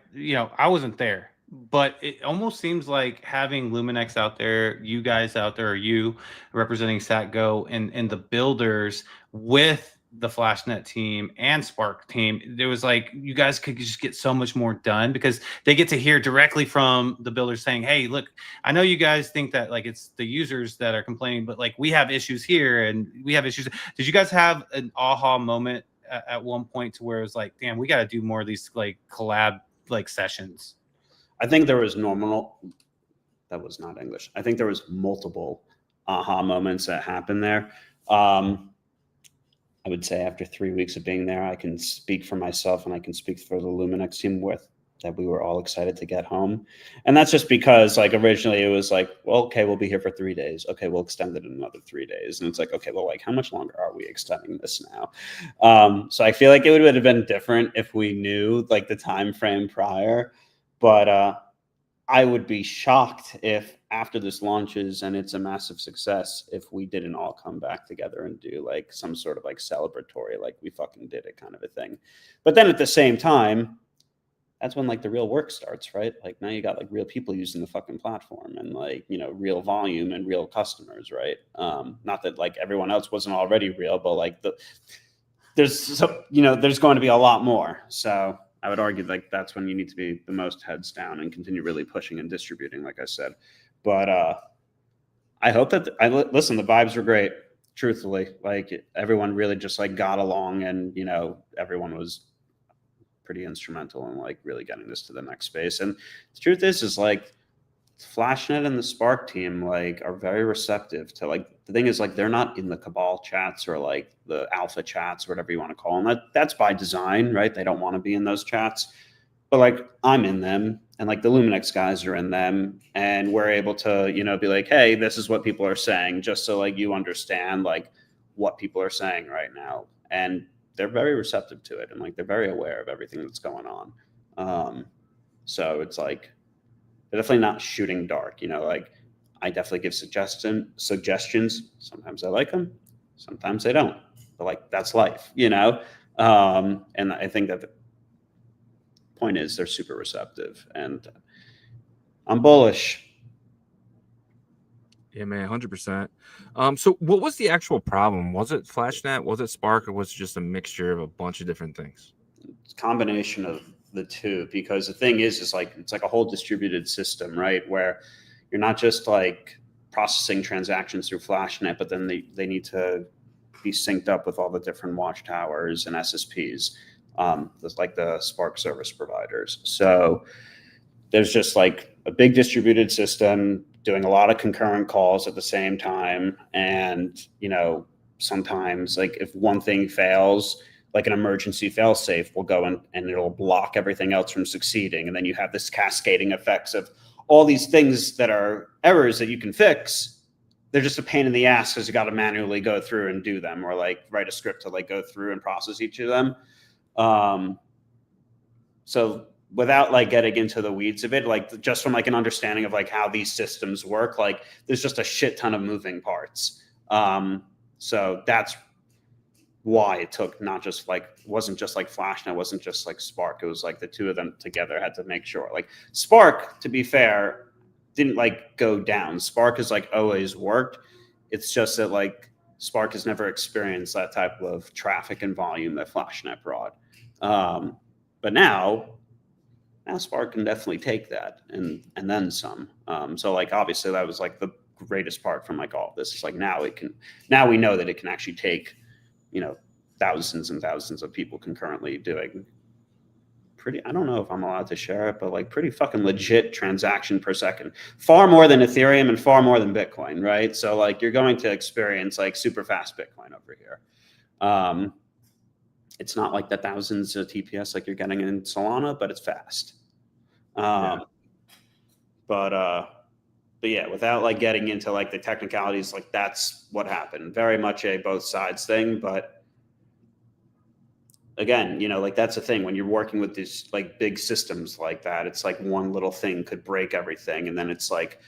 wasn't there, but it almost seems like having Luminex out there, you guys out there, or you representing Satgo and the builders with the Flashnet team and Spark team, there was like, you guys could just get so much more done because they get to hear directly from the builders saying, hey, look, I know you guys think that like it's the users that are complaining, but like we have issues here and we have issues. Did you guys have an aha moment at one point to where it was like, damn, we got to do more of these like collab like sessions? I think there was that was not English. I think there was multiple aha moments that happened there. I would say after 3 weeks of being there, I can speak for myself and I can speak for the Luminex team with that we were all excited to get home. And that's just because like originally it was like, well, okay, we'll be here for 3 days. Okay, we'll extend it another 3 days. And it's like, okay, well, like how much longer are we extending this now? So I feel like it would have been different if we knew like the time frame prior. But I would be shocked if after this launches and it's a massive success, if we didn't all come back together and do like some sort of like celebratory, like we fucking did it kind of a thing. But then at the same time, that's when like the real work starts, right? Like now you got like real people using the fucking platform and like, you know, real volume and real customers, right? Not that like everyone else wasn't already real, but like there's going to be a lot more. So I would argue like that's when you need to be the most heads down and continue really pushing and distributing, like I said. But I hope that listen, the vibes were great, truthfully. Like everyone really just like got along and, you know, everyone was pretty instrumental in like really getting this to the next space. And the truth is like Flashnet and the Spark team like are very receptive to like, the thing is like they're not in the cabal chats or like the alpha chats or whatever you want to call them. That's by design, right? They don't want to be in those chats, but like I'm in them and like the Luminex guys are in them and we're able to, you know, be like, hey, this is what people are saying, just so like you understand like what people are saying right now. And they're very receptive to it and like they're very aware of everything that's going on. So it's like they're definitely not shooting dark, you know, like I definitely give suggestions. Sometimes I like them, sometimes I don't, but like that's life, you know. And I think that the point is they're super receptive and I'm bullish. Yeah, man, 100%. So what was the actual problem? Was it Flashnet? Was it Spark? Or was it just a mixture of a bunch of different things? It's a combination of the two, because the thing is like, it's like a whole distributed system, right? Where you're not just like processing transactions through Flashnet, but then they need to be synced up with all the different watchtowers and SSPs, like the Spark service providers. So there's just like a big distributed system doing a lot of concurrent calls at the same time. And, you know, sometimes like if one thing fails, like an emergency fail-safe will go in and it'll block everything else from succeeding. And then you have this cascading effects of all these things that are errors that you can fix. They're just a pain in the ass because you got to manually go through and do them, or like write a script to like go through and process each of them. So without like getting into the weeds of it, like just from like an understanding of like how these systems work, like there's just a shit ton of moving parts. So that's why it took wasn't just like Flashnet, wasn't just like Spark. It was like the two of them together had to make sure. Like Spark, to be fair, didn't like go down. Spark has like always worked. It's just that like Spark has never experienced that type of traffic and volume that Flashnet brought. But now Spark can definitely take that and then some. So like obviously that was like the greatest part from like all of this. It's like now we know that it can actually take, you know, thousands and thousands of people concurrently doing I don't know if I'm allowed to share it, but like pretty fucking legit transaction per second, far more than Ethereum and far more than Bitcoin, right? So like you're going to experience like super fast Bitcoin over here. It's not like the thousands of TPS like you're getting in Solana, but it's fast. But yeah, without like getting into like the technicalities, like that's what happened. Very much a both sides thing, but again, you know, like that's the thing when you're working with these like big systems like that, it's like one little thing could break everything. And then it's like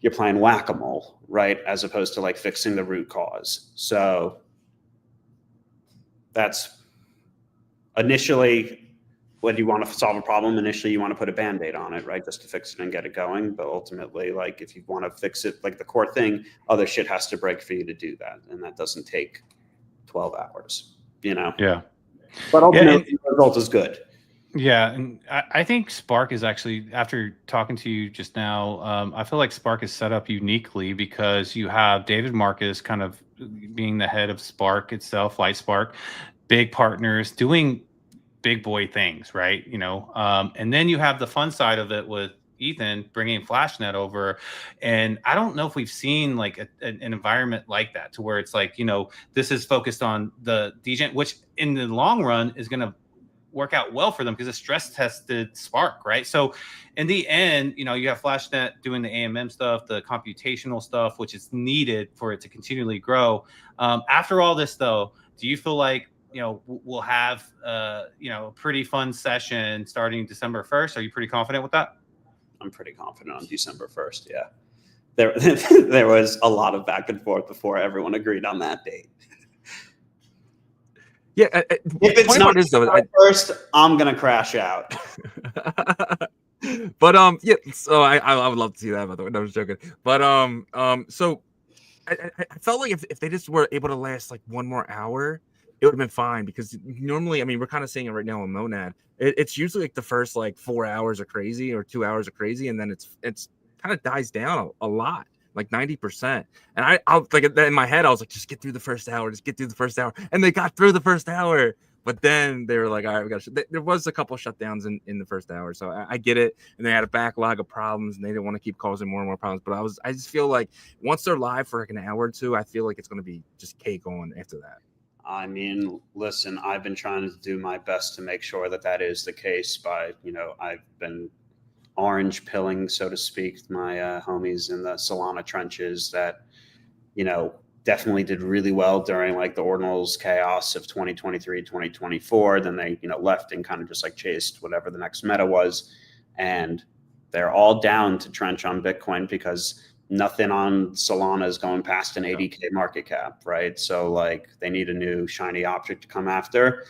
you're playing whack-a-mole, right? As opposed to like fixing the root cause. So that's initially when you want to solve a problem, initially you want to put a Band-Aid on it, right? Just to fix it and get it going. But ultimately, like if you want to fix it, like the core thing, other shit has to break for you to do that. And that doesn't take 12 hours, you know? Yeah. But ultimately the result is good. Yeah, and I think Spark is actually, after talking to you just now, I feel like Spark is set up uniquely because you have David Marcus kind of being the head of Spark itself, Light Spark, big partners doing big boy things, right? You know, and then you have the fun side of it with Ethan bringing Flashnet over, and I don't know if we've seen like an environment like that to where it's like, you know, this is focused on the DGen, which in the long run is going to work out well for them because it stress tested Spark, right? So in the end, you know, you have Flashnet doing the AMM stuff, the computational stuff, which is needed for it to continually grow. After all this, though, do you feel like, you know, we'll have, you know, a pretty fun session starting December 1st? Are you pretty confident with that? I'm pretty confident on December 1st. Yeah. There was a lot of back and forth before everyone agreed on that date. Yeah, if it's not December 1st, I'm gonna crash out. But yeah, so I would love to see that. By the way, no, I was joking. But so I felt like if they just were able to last like one more hour, it would have been fine because normally, I mean, we're kind of seeing it right now on MONAD. It's usually like the first like 4 hours are crazy or 2 hours are crazy, and then it's kind of dies down a lot, like 90%. And I like in my head, I was like, just get through the first hour, and they got through the first hour. But then they were like, all right, we got to. There was a couple of shutdowns in the first hour, so I get it. And they had a backlog of problems, and they didn't want to keep causing more and more problems. But I just feel like once they're live for like an hour or two, I feel like it's going to be just cake on after that. I mean, listen, I've been trying to do my best to make sure that that is the case by, you know, I've been orange pilling, so to speak, my homies in the Solana trenches that, you know, definitely did really well during like the ordinals chaos of 2023, 2024. Then they, you know, left and kind of just like chased whatever the next meta was. And they're all down to trench on Bitcoin because nothing on Solana is going past an 80K market cap, right? So like they need a new shiny object to come after.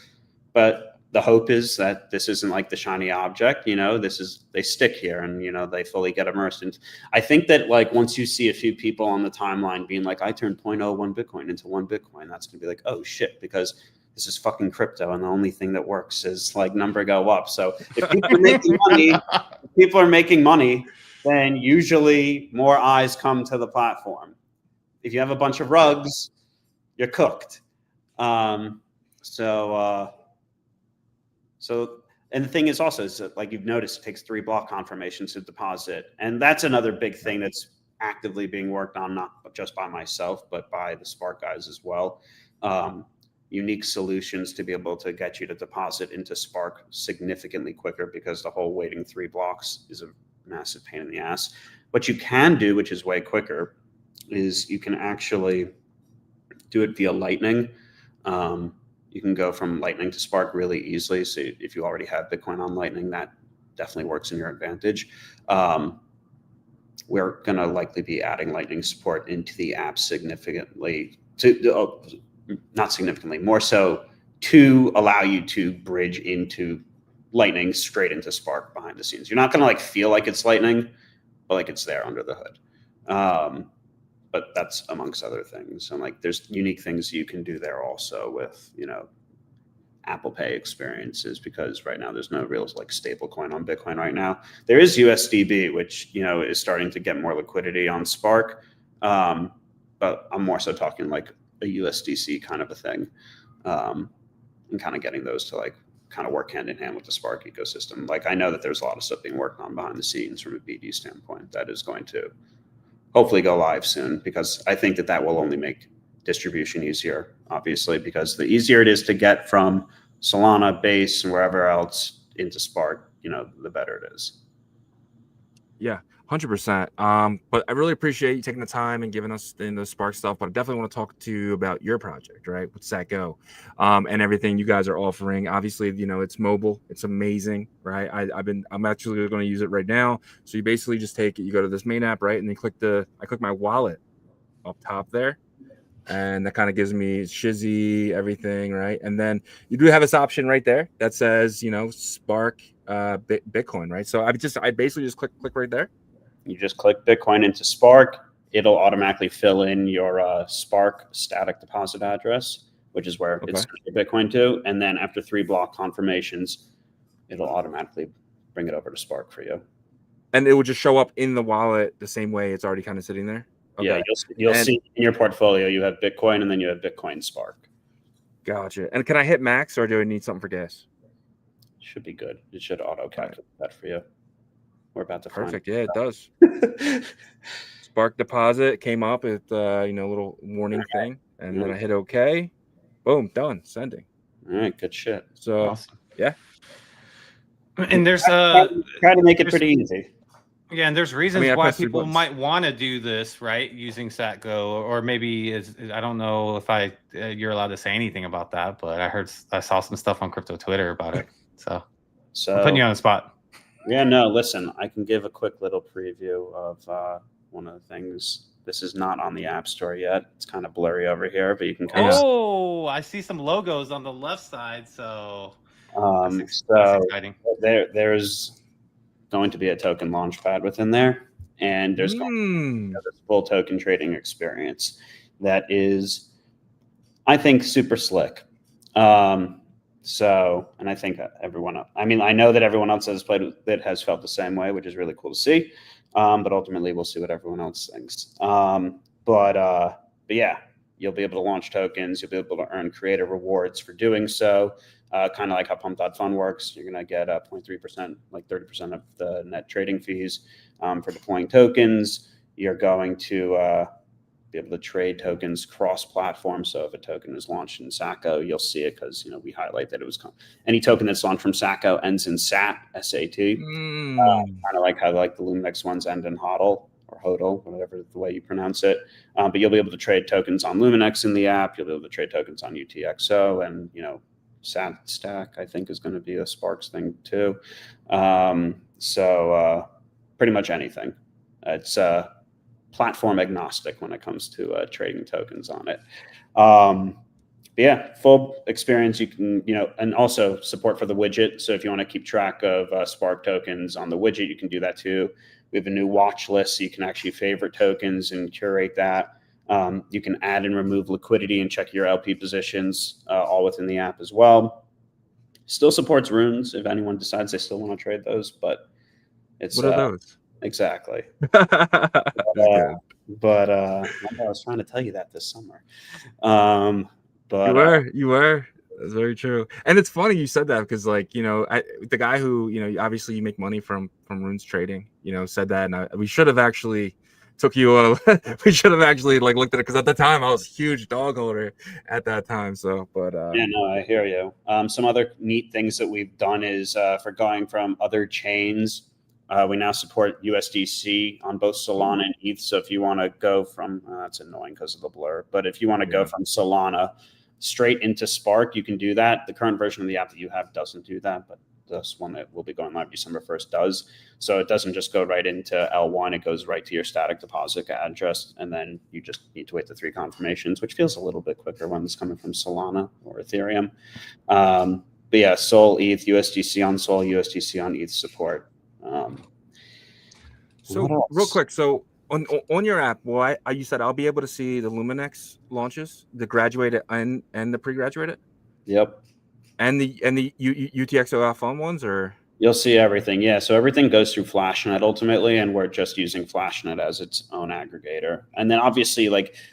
But the hope is that this isn't like the shiny object, you know, this is, they stick here and, you know, they fully get immersed in. I think that like once you see a few people on the timeline being like, I turned 0.01 Bitcoin into 1 Bitcoin, that's gonna be like, oh shit, because this is fucking crypto and the only thing that works is like number go up. So if people are making money, then usually more eyes come to the platform. If you have a bunch of rugs, you're cooked. So, and the thing is also is that, like you've noticed, it takes 3 block confirmations to deposit. And that's another big thing that's actively being worked on, not just by myself, but by the Spark guys as well. Unique solutions to be able to get you to deposit into Spark significantly quicker because the whole waiting 3 blocks is a massive pain in the ass. What you can do, which is way quicker, is you can actually do it via Lightning. You can go from Lightning to Spark really easily. So if you already have Bitcoin on Lightning, that definitely works in your advantage. We're going to likely be adding Lightning support into the app significantly, not significantly, more so to allow you to bridge into Lightning straight into Spark behind the scenes. You're not going to like feel like it's Lightning, but like it's there under the hood. But that's amongst other things. And like, there's unique things you can do there also with, you know, Apple Pay experiences, because right now there's no real like stable coin on Bitcoin right now. There is USDB, which, you know, is starting to get more liquidity on Spark. But I'm more so talking like a USDC kind of a thing, and kind of getting those to like kind of work hand in hand with the Spark ecosystem. Like I know that there's a lot of stuff being worked on behind the scenes from a BD standpoint that is going to hopefully go live soon, because I think that that will only make distribution easier, obviously, because the easier it is to get from Solana, Base, and wherever else into Spark, you know, the better it is. Yeah, 100%. But I really appreciate you taking the time and giving us the Spark stuff. But I definitely want to talk to you about your project, right, with Satgo, and everything you guys are offering. Obviously, you know, it's mobile, it's amazing, right? I'm actually going to use it right now. So you basically just take it, you go to this main app, right, and then I click my wallet up top there, and that kind of gives me Shizzy, everything, right? And then you do have this option right there that says, Spark Bitcoin, right? So I basically just click right there. You just click Bitcoin into Spark. It'll automatically fill in your Spark static deposit address, which is where it's Bitcoin to. And then after 3 block confirmations, it'll automatically bring it over to Spark for you. And it will just show up in the wallet the same way it's already kind of sitting there? Okay. Yeah, you'll see in your portfolio, you have Bitcoin and then you have Bitcoin Spark. Gotcha. And can I hit max or do I need something for gas? Should be good. It should auto-calculate that for you. We're about to Perfect. Yeah, it does. Spark deposit came up with little warning thing, and then I hit OK. Boom, done. Sending. All right, good shit. So Awesome. yeah. And there's try to make it pretty easy. Yeah, and there's reasons why people might want to do this, right? Using Satgo, or maybe I don't know if you're allowed to say anything about that, but I saw some stuff on crypto Twitter about it. So I'm putting you on the spot. Yeah, no, listen, I can give a quick little preview of one of the things. This is not on the App Store yet. It's kind of blurry over here, but you can kind of. I see some logos on the left side. So that's exciting. There's going to be a token launch pad within there, and there's going to be this full token trading experience that is, I think, super slick. And I think everyone else, I know that everyone else has played with it has felt the same way, which is really cool to see. But ultimately we'll see what everyone else thinks. But yeah, you'll be able to launch tokens. You'll be able to earn creator rewards for doing so. Kind of like how Pump.Fun works. You're going to get 0.3%, like 30% of the net trading fees for deploying tokens. You're going to be able to trade tokens cross-platform. So if a token is launched in Satgo, you'll see it because we highlight that it was any token that's launched from Satgo ends in SAT, S-A-T. Kind of like how the Luminex ones end in HODL or HODL, whatever the way you pronounce it. But you'll be able to trade tokens on Luminex in the app. You'll be able to trade tokens on UTXO, and SAT Stack I think is going to be a Sparks thing too. So pretty much anything. It's platform agnostic when it comes to trading tokens on it. But yeah, full experience. You can, and also support for the widget. So if you want to keep track of Spark tokens on the widget, you can do that too. We have a new watch list, so you can actually favorite tokens and curate that. You can add and remove liquidity and check your LP positions all within the app as well. Still supports runes if anyone decides they still want to trade those, but it's what are those? Exactly. But I was trying to tell you that this summer. But you were. That's very true. And it's funny you said that because, the guy who, obviously you make money from runes trading, said that, and we should have actually took you. We should have actually looked at it because at the time I was a huge dog holder at that time. So, but yeah, no, I hear you. Some other neat things that we've done is for going from other chains. We now support USDC on both Solana and ETH. So if you want to go from, that's annoying because of the blur, but if you want to go from Solana straight into Spark, you can do that. The current version of the app that you have doesn't do that, but this one that will be going live December 1st does. So it doesn't just go right into L1, it goes right to your static deposit address, and then you just need to wait the 3 confirmations, which feels a little bit quicker when it's coming from Solana or Ethereum. But yeah, Sol, ETH, USDC on Sol, USDC on ETH support. So real quick, so on your app, you said I'll be able to see the Luminex launches, the graduated and the pre-graduated. Yep. And the UTXO F1 ones, or you'll see everything. Yeah, so everything goes through Flashnet ultimately, and we're just using Flashnet as its own aggregator. And then obviously,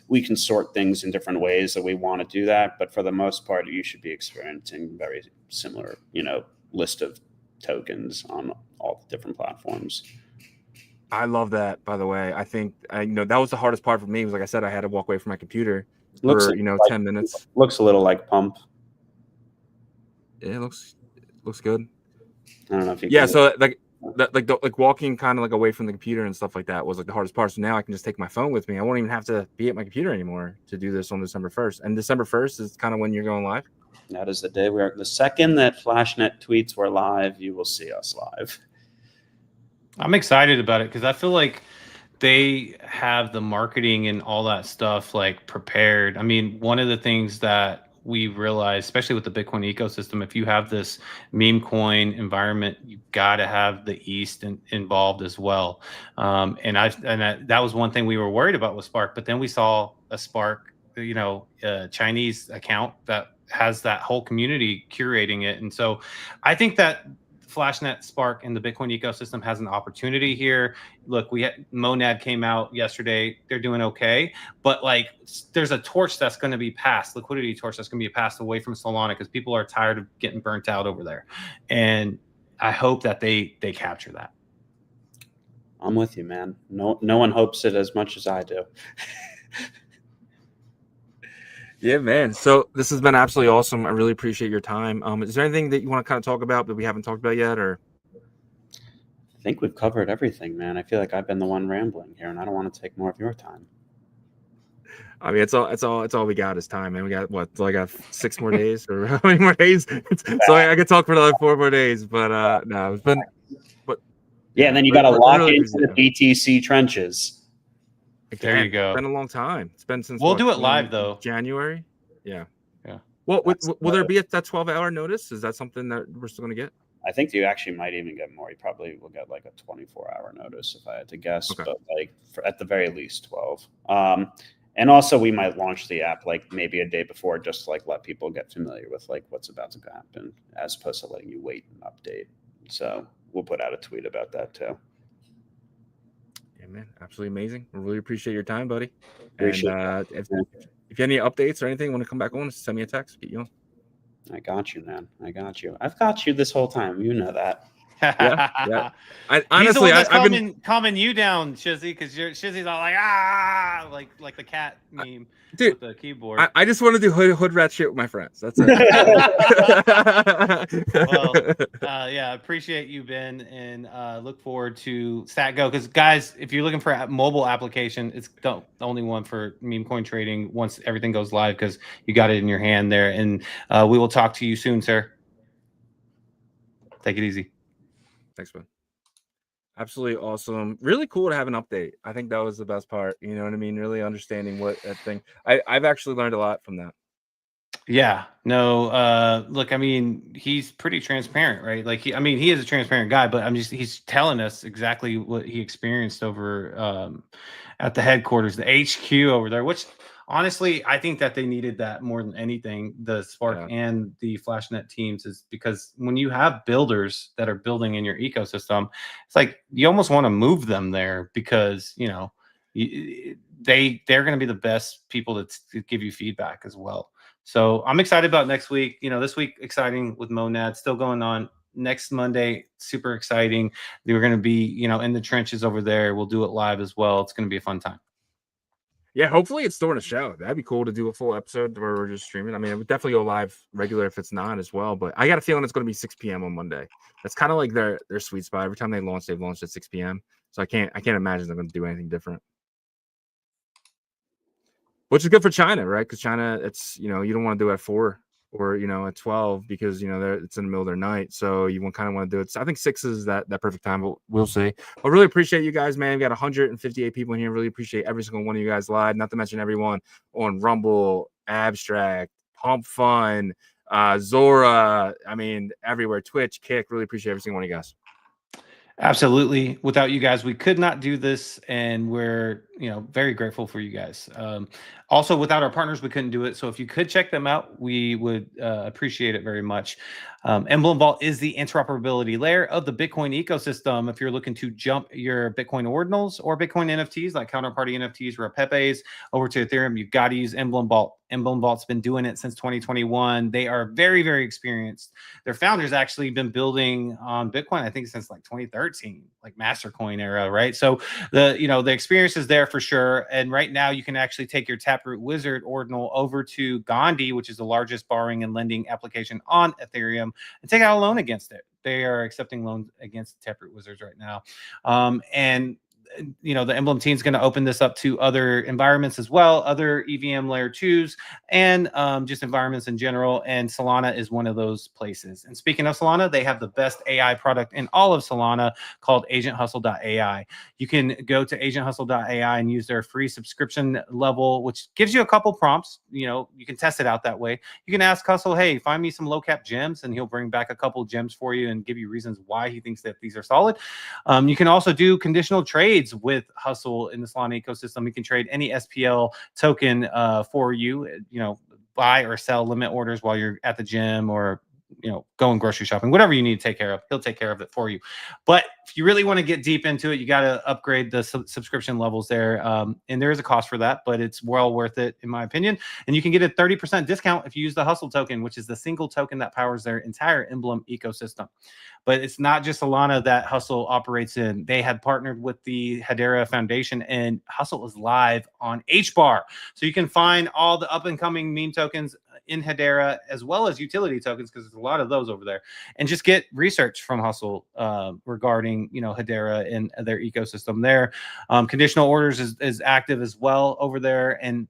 we can sort things in different ways that we want to do that, but for the most part, you should be experiencing very similar, list of tokens on all the different platforms. I love that, by the way. I think that was the hardest part for me. Was like I said, I had to walk away from my computer for 10 minutes. Looks a little like Pump. Yeah, it looks good. I don't know if you. Yeah, so walking kind of away from the computer and stuff like that was the hardest part. So now I can just take my phone with me. I won't even have to be at my computer anymore to do this on December 1st. And December 1st is kind of when you're going live. That is the day the second that Flashnet tweets were live, you will see us live. I'm excited about it because I feel like they have the marketing and all that stuff like prepared. I mean, one of the things that we realize, especially with the Bitcoin ecosystem, if you have this meme coin environment, you've got to have the East involved as well. That was one thing we were worried about with Spark, but then we saw a Spark, Chinese account that has that whole community curating it. And so I think that Flashnet, Spark, and the Bitcoin ecosystem has an opportunity here. Look, MONAD came out yesterday. They're doing okay, but like there's a torch that's going to be passed, liquidity torch that's going to be passed away from Solana because people are tired of getting burnt out over there. And I hope that they capture that. I'm with you, man. No one hopes it as much as I do. Yeah, man. So this has been absolutely awesome. I really appreciate your time. Is there anything that you want to kind of talk about that we haven't talked about yet, or? I think we've covered everything, man. I feel like I've been the one rambling here, and I don't want to take more of your time. I mean, it's all we got is time, man. We got what? So I got 6 more days, or how many more days? So I could talk for another 4 more days, but no, it's been. But yeah, and then you got to lock really into the BTC trenches. Again, there you go. It's been a long time. It's been since we'll do it live though. January. Yeah. Yeah. Well, will there be that 12-hour notice? Is that something that we're still going to get? I think you actually might even get more. You probably will get like a 24-hour notice if I had to guess, okay. But like at the very least 12. And also we might launch the app like maybe a day before, just to like let people get familiar with like what's about to happen, as opposed to letting you wait and update. So we'll put out a tweet about that too. Yeah, man, absolutely amazing. I really appreciate your time, buddy. Appreciate and if you have any updates or anything, want to come back on, send me a text. Get you on. I got you, man. I got you. I've got you this whole time. You know that. Yeah. Honestly, I've been calming you down, Shizzy, because Shizzy's all like like the cat meme, dude, with the keyboard. I just want to do hood rat shit with my friends. That's it. Well, yeah, appreciate you, Ben, and look forward to Satgo. Because guys, if you're looking for a mobile application, it's the only one for meme coin trading once everything goes live, because you got it in your hand there. And we will talk to you soon, sir. Take it easy. Thanks, man. Absolutely awesome. Really cool to have an update. I think that was the best part. You know what I mean? Really understanding what that thing. I've actually learned a lot from that. Yeah. No. Look, I mean, he's pretty transparent, right? Like, he is a transparent guy, but he's telling us exactly what he experienced over at the headquarters, the HQ over there. Which, honestly, I think that they needed that more than anything, the Spark and the Flashnet teams, is because when you have builders that are building in your ecosystem, it's like you almost want to move them there, because they're going to be the best people to give you feedback as well. So I'm excited about next week. This week exciting with MONAD still going on. Next Monday, super exciting. We're going to be in the trenches over there. We'll do it live as well. It's going to be a fun time. Yeah, hopefully it's during a show. That'd be cool to do a full episode where we're just streaming. I mean, it would definitely go live regular if it's not as well. But I got a feeling it's going to be 6 p.m. on Monday. That's kind of like their sweet spot. Every time they've launched at 6 p.m. So I can't imagine they're going to do anything different. Which is good for China, right? Because China, it's you don't want to do it at 4 or at 12 because it's in the middle of their night. So you kind of want to do it. So I think 6 is that perfect time. But we'll see. I really appreciate you guys, man. We got 158 people in here. Really appreciate every single one of you guys live. Not to mention everyone on Rumble, Abstract, Pump Fun, Zora. I mean, everywhere. Twitch, Kick. Really appreciate every single one of you guys. Absolutely. Without you guys, we could not do this, and we're very grateful for you guys. Also, without our partners, we couldn't do it. So if you could check them out, we would appreciate it very much. Emblem Vault is the interoperability layer of the Bitcoin ecosystem. If you're looking to jump your Bitcoin ordinals or Bitcoin NFTs like counterparty NFTs or Pepes over to Ethereum, you've got to use Emblem Vault. Emblem Vault's been doing it since 2021. They are very, very experienced. Their founders actually been building on Bitcoin, I think, since like 2013, like Mastercoin era, right? So the experience is there for sure. And right now you can actually take your Taproot Wizard ordinal over to Gandhi, which is the largest borrowing and lending application on Ethereum, and take out a loan against it. They are accepting loans against Taproot Wizards right now. And you know, the Emblem team is going to open this up to other environments as well, other EVM layer 2s, and just environments in general. And Solana is one of those places. And speaking of Solana, they have the best AI product in all of Solana called agenthustle.ai. You can go to agenthustle.ai and use their free subscription level, which gives you a couple prompts. You know, you can test it out that way. You can ask Hustle, hey, find me some low cap gems, and he'll bring back a couple gems for you and give you reasons why he thinks that these are solid. You can also do conditional trades with Hustle in the Solana ecosystem. You can trade any SPL token for you, you know, buy or sell limit orders while you're at the gym, or, you know, going grocery shopping, whatever you need to take care of, he'll take care of it for you. But if you really want to get deep into it, you got to upgrade the subscription levels there. And there is a cost for that, but it's well worth it, in my opinion. And you can get a 30% discount if you use the Hustle token, which is the single token that powers their entire Emblem ecosystem. But it's not just Solana that Hustle operates in. They had partnered with the Hedera Foundation, and Hustle is live on HBAR. So you can find all the up and coming meme tokens in Hedera, as well as utility tokens, because there's a lot of those over there, and just get research from Hustle regarding, you know, Hedera and their ecosystem there. Conditional orders is active as well over there, and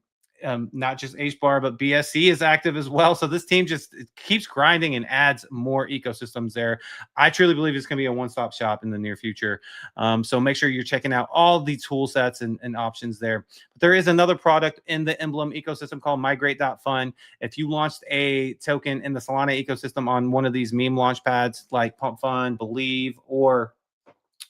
not just HBAR, but BSC is active as well. So this team just keeps grinding and adds more ecosystems there. I truly believe it's going to be a one-stop shop in the near future. So make sure you're checking out all the tool sets and options there. But there is another product in the Emblem ecosystem called Migrate.fun. If you launched a token in the Solana ecosystem on one of these meme launch pads like Pump Fun, Believe, or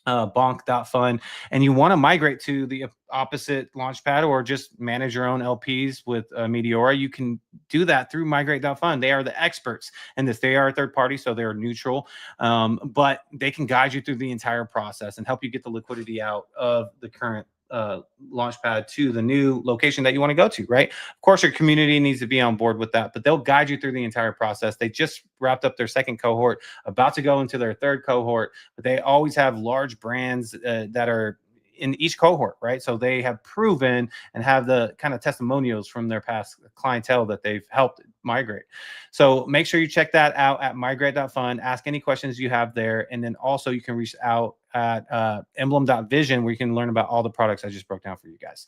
bonk.fun, and you want to migrate to the opposite launchpad, or just manage your own LPs with Meteora, you can do that through migrate.fun. They are the experts in this. They are a third party, so they're neutral, but they can guide you through the entire process and help you get the liquidity out of the current launchpad to the new location that you want to go to, right? Of course, your community needs to be on board with that, but they'll guide you through the entire process. They just wrapped up their second cohort, about to go into their third cohort, but they always have large brands that are in each cohort, right? So they have proven and have the kind of testimonials from their past clientele that they've helped migrate. So make sure you check that out at migrate.fun. Ask any questions you have there. And then also you can reach out at emblem.vision, where you can learn about all the products I just broke down for you guys.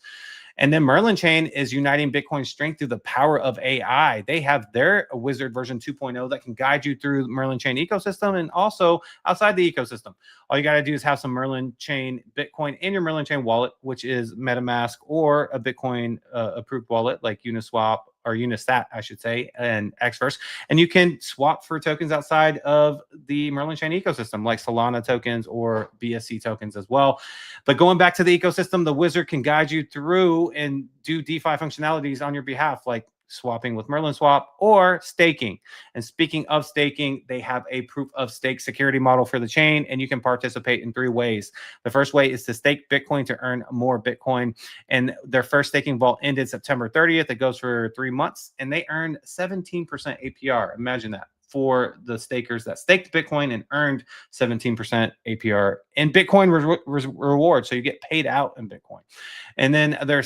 And then Merlin Chain is uniting Bitcoin's strength through the power of AI. They have their Wizard version 2.0 that can guide you through the Merlin Chain ecosystem and also outside the ecosystem. All you got to do is have some Merlin Chain Bitcoin in your Merlin Chain wallet, which is MetaMask or a Bitcoin approved wallet like Uniswap, or Unisat, I should say, and Xverse. And you can swap for tokens outside of the Merlin Chain ecosystem, like Solana tokens or BSC tokens as well. But going back to the ecosystem, the Wizard can guide you through and do DeFi functionalities on your behalf, like swapping with Merlin Swap or staking. And speaking of staking, they have a proof of stake security model for the chain, and you can participate in 3 ways. The first way is to stake Bitcoin to earn more Bitcoin. And their first staking vault ended September 30th. It goes for 3 months, and they earned 17% APR. Imagine that, for the stakers that staked Bitcoin and earned 17% APR in Bitcoin reward. So you get paid out in Bitcoin. And then their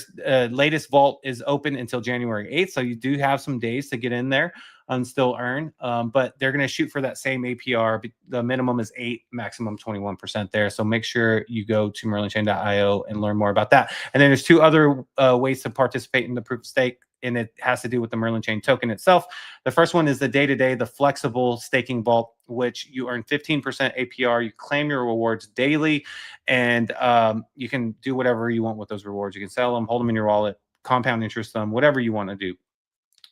latest vault is open until January 8th. So you do have some days to get in there and still earn. But they're going to shoot for that same APR. The minimum is 8, maximum 21% there. So make sure you go to merlinchain.io and learn more about that. And then there's 2 other ways to participate in the proof of stake, and it has to do with the Merlin Chain token itself. The first one is the day-to-day, the flexible staking vault, which you earn 15% APR. You claim your rewards daily, and you can do whatever you want with those rewards. You can sell them, hold them in your wallet, compound interest them, whatever you want to do.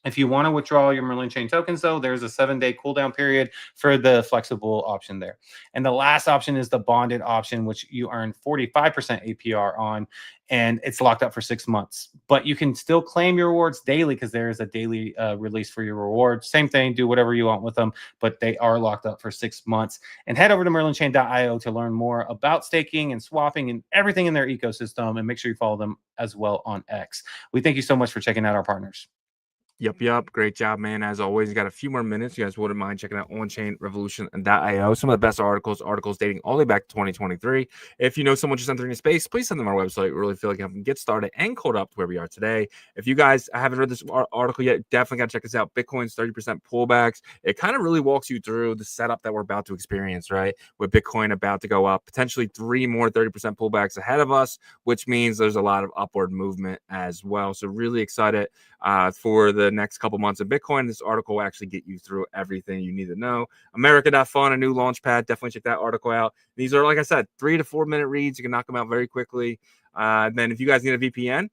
If you want to withdraw your Merlin Chain tokens, though, there's a 7-day cooldown period for the flexible option there. And the last option is the bonded option, which you earn 45% APR on, and it's locked up for 6 months. But you can still claim your rewards daily, because there is a daily release for your rewards. Same thing, do whatever you want with them, but they are locked up for 6 months. And head over to merlinchain.io to learn more about staking and swapping and everything in their ecosystem, and make sure you follow them as well on X. We thank you so much for checking out our partners. Yep. Great job, man. As always, you got a few more minutes. You guys wouldn't mind checking out onchainrevolution.io. Some of the best articles dating all the way back to 2023. If you know someone just entering the space, please send them our website. We really feel like you can get started and code up to where we are today. If you guys haven't read this article yet, definitely got to check this out. Bitcoin's 30% pullbacks. It kind of really walks you through the setup that we're about to experience, right? With Bitcoin about to go up, potentially 3 more 30% pullbacks ahead of us, which means there's a lot of upward movement as well. So really excited for the next couple months of Bitcoin. This article will actually get you through everything you need to know. America.fun, a new launch pad. Definitely check that article out. These are, like I said, 3 to 4 minute reads. You can knock them out very quickly. Then if you guys need a VPN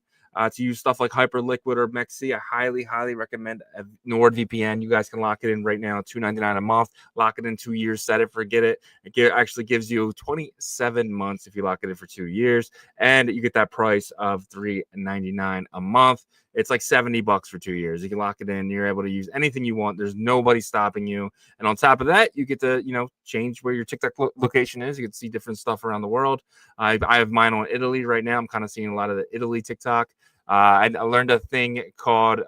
to use stuff like Hyperliquid or MEXC, I highly recommend NordVPN. You guys can lock it in right now, $2.99 a month. Lock it in 2 years, set it, forget it. It actually gives you 27 months if you lock it in for 2 years, and you get that price of $3.99 a month. It's like $70 for 2 years. You can lock it in. You're able to use anything you want. There's nobody stopping you. And on top of that, you get to, change where your TikTok location is. You can see different stuff around the world. I have mine on Italy right now. I'm kind of seeing a lot of the Italy TikTok. I learned a thing called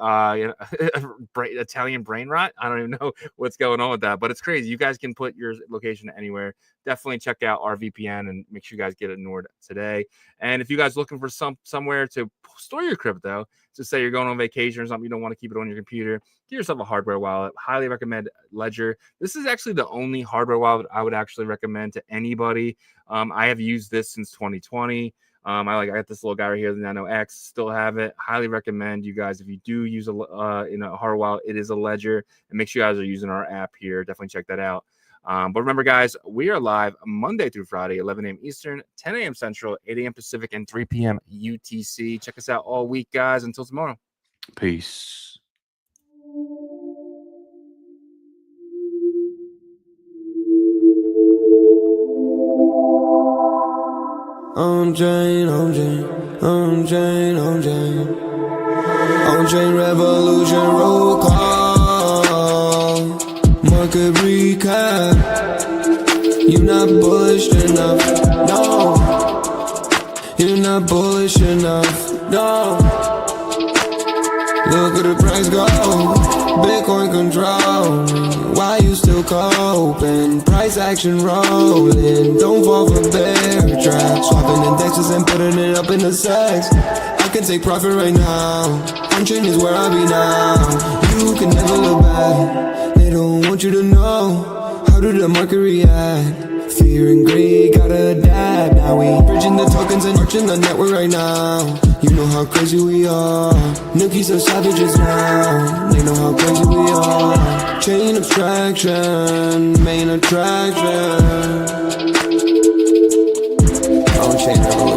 Italian brain rot. I don't even know what's going on with that, but it's crazy. You guys can put your location anywhere. Definitely check out our VPN and make sure you guys get it Nord today. And if you guys looking for somewhere to store your crypto, to say you're going on vacation or something, you don't want to keep it on your computer, get yourself a hardware wallet. Highly recommend Ledger. This is actually the only hardware wallet I would actually recommend to anybody. I have used this since 2020. I got this little guy right here, the Nano X, still have it. Highly recommend you guys, if you do use a hardware wallet, it is a Ledger, and make sure you guys are using our app here. Definitely check that out. But remember, guys, we are live Monday through Friday, 11 a.m. Eastern, 10 a.m. Central, 8 a.m. Pacific, and 3 p.m. UTC. Check us out all week, guys. Until tomorrow. Peace. OnChain revolution, roll call, market recap. You not bullish enough, no. You're not bullish enough, no. Look at the price go, Bitcoin control. Why you still coping? Price action rolling. Don't fall for bear trap. Swapping indexes and putting it up in the sex. I can take profit right now. OnChain is where I be now. You can never look back. They don't want you to know. How did the market react? Fear and greed, gotta adapt. Now we bridging the tokens and arching the network right now. You know how crazy we are. Nookies are savages now. They know how crazy we are. Chain abstraction, main attraction. OnChain revolution.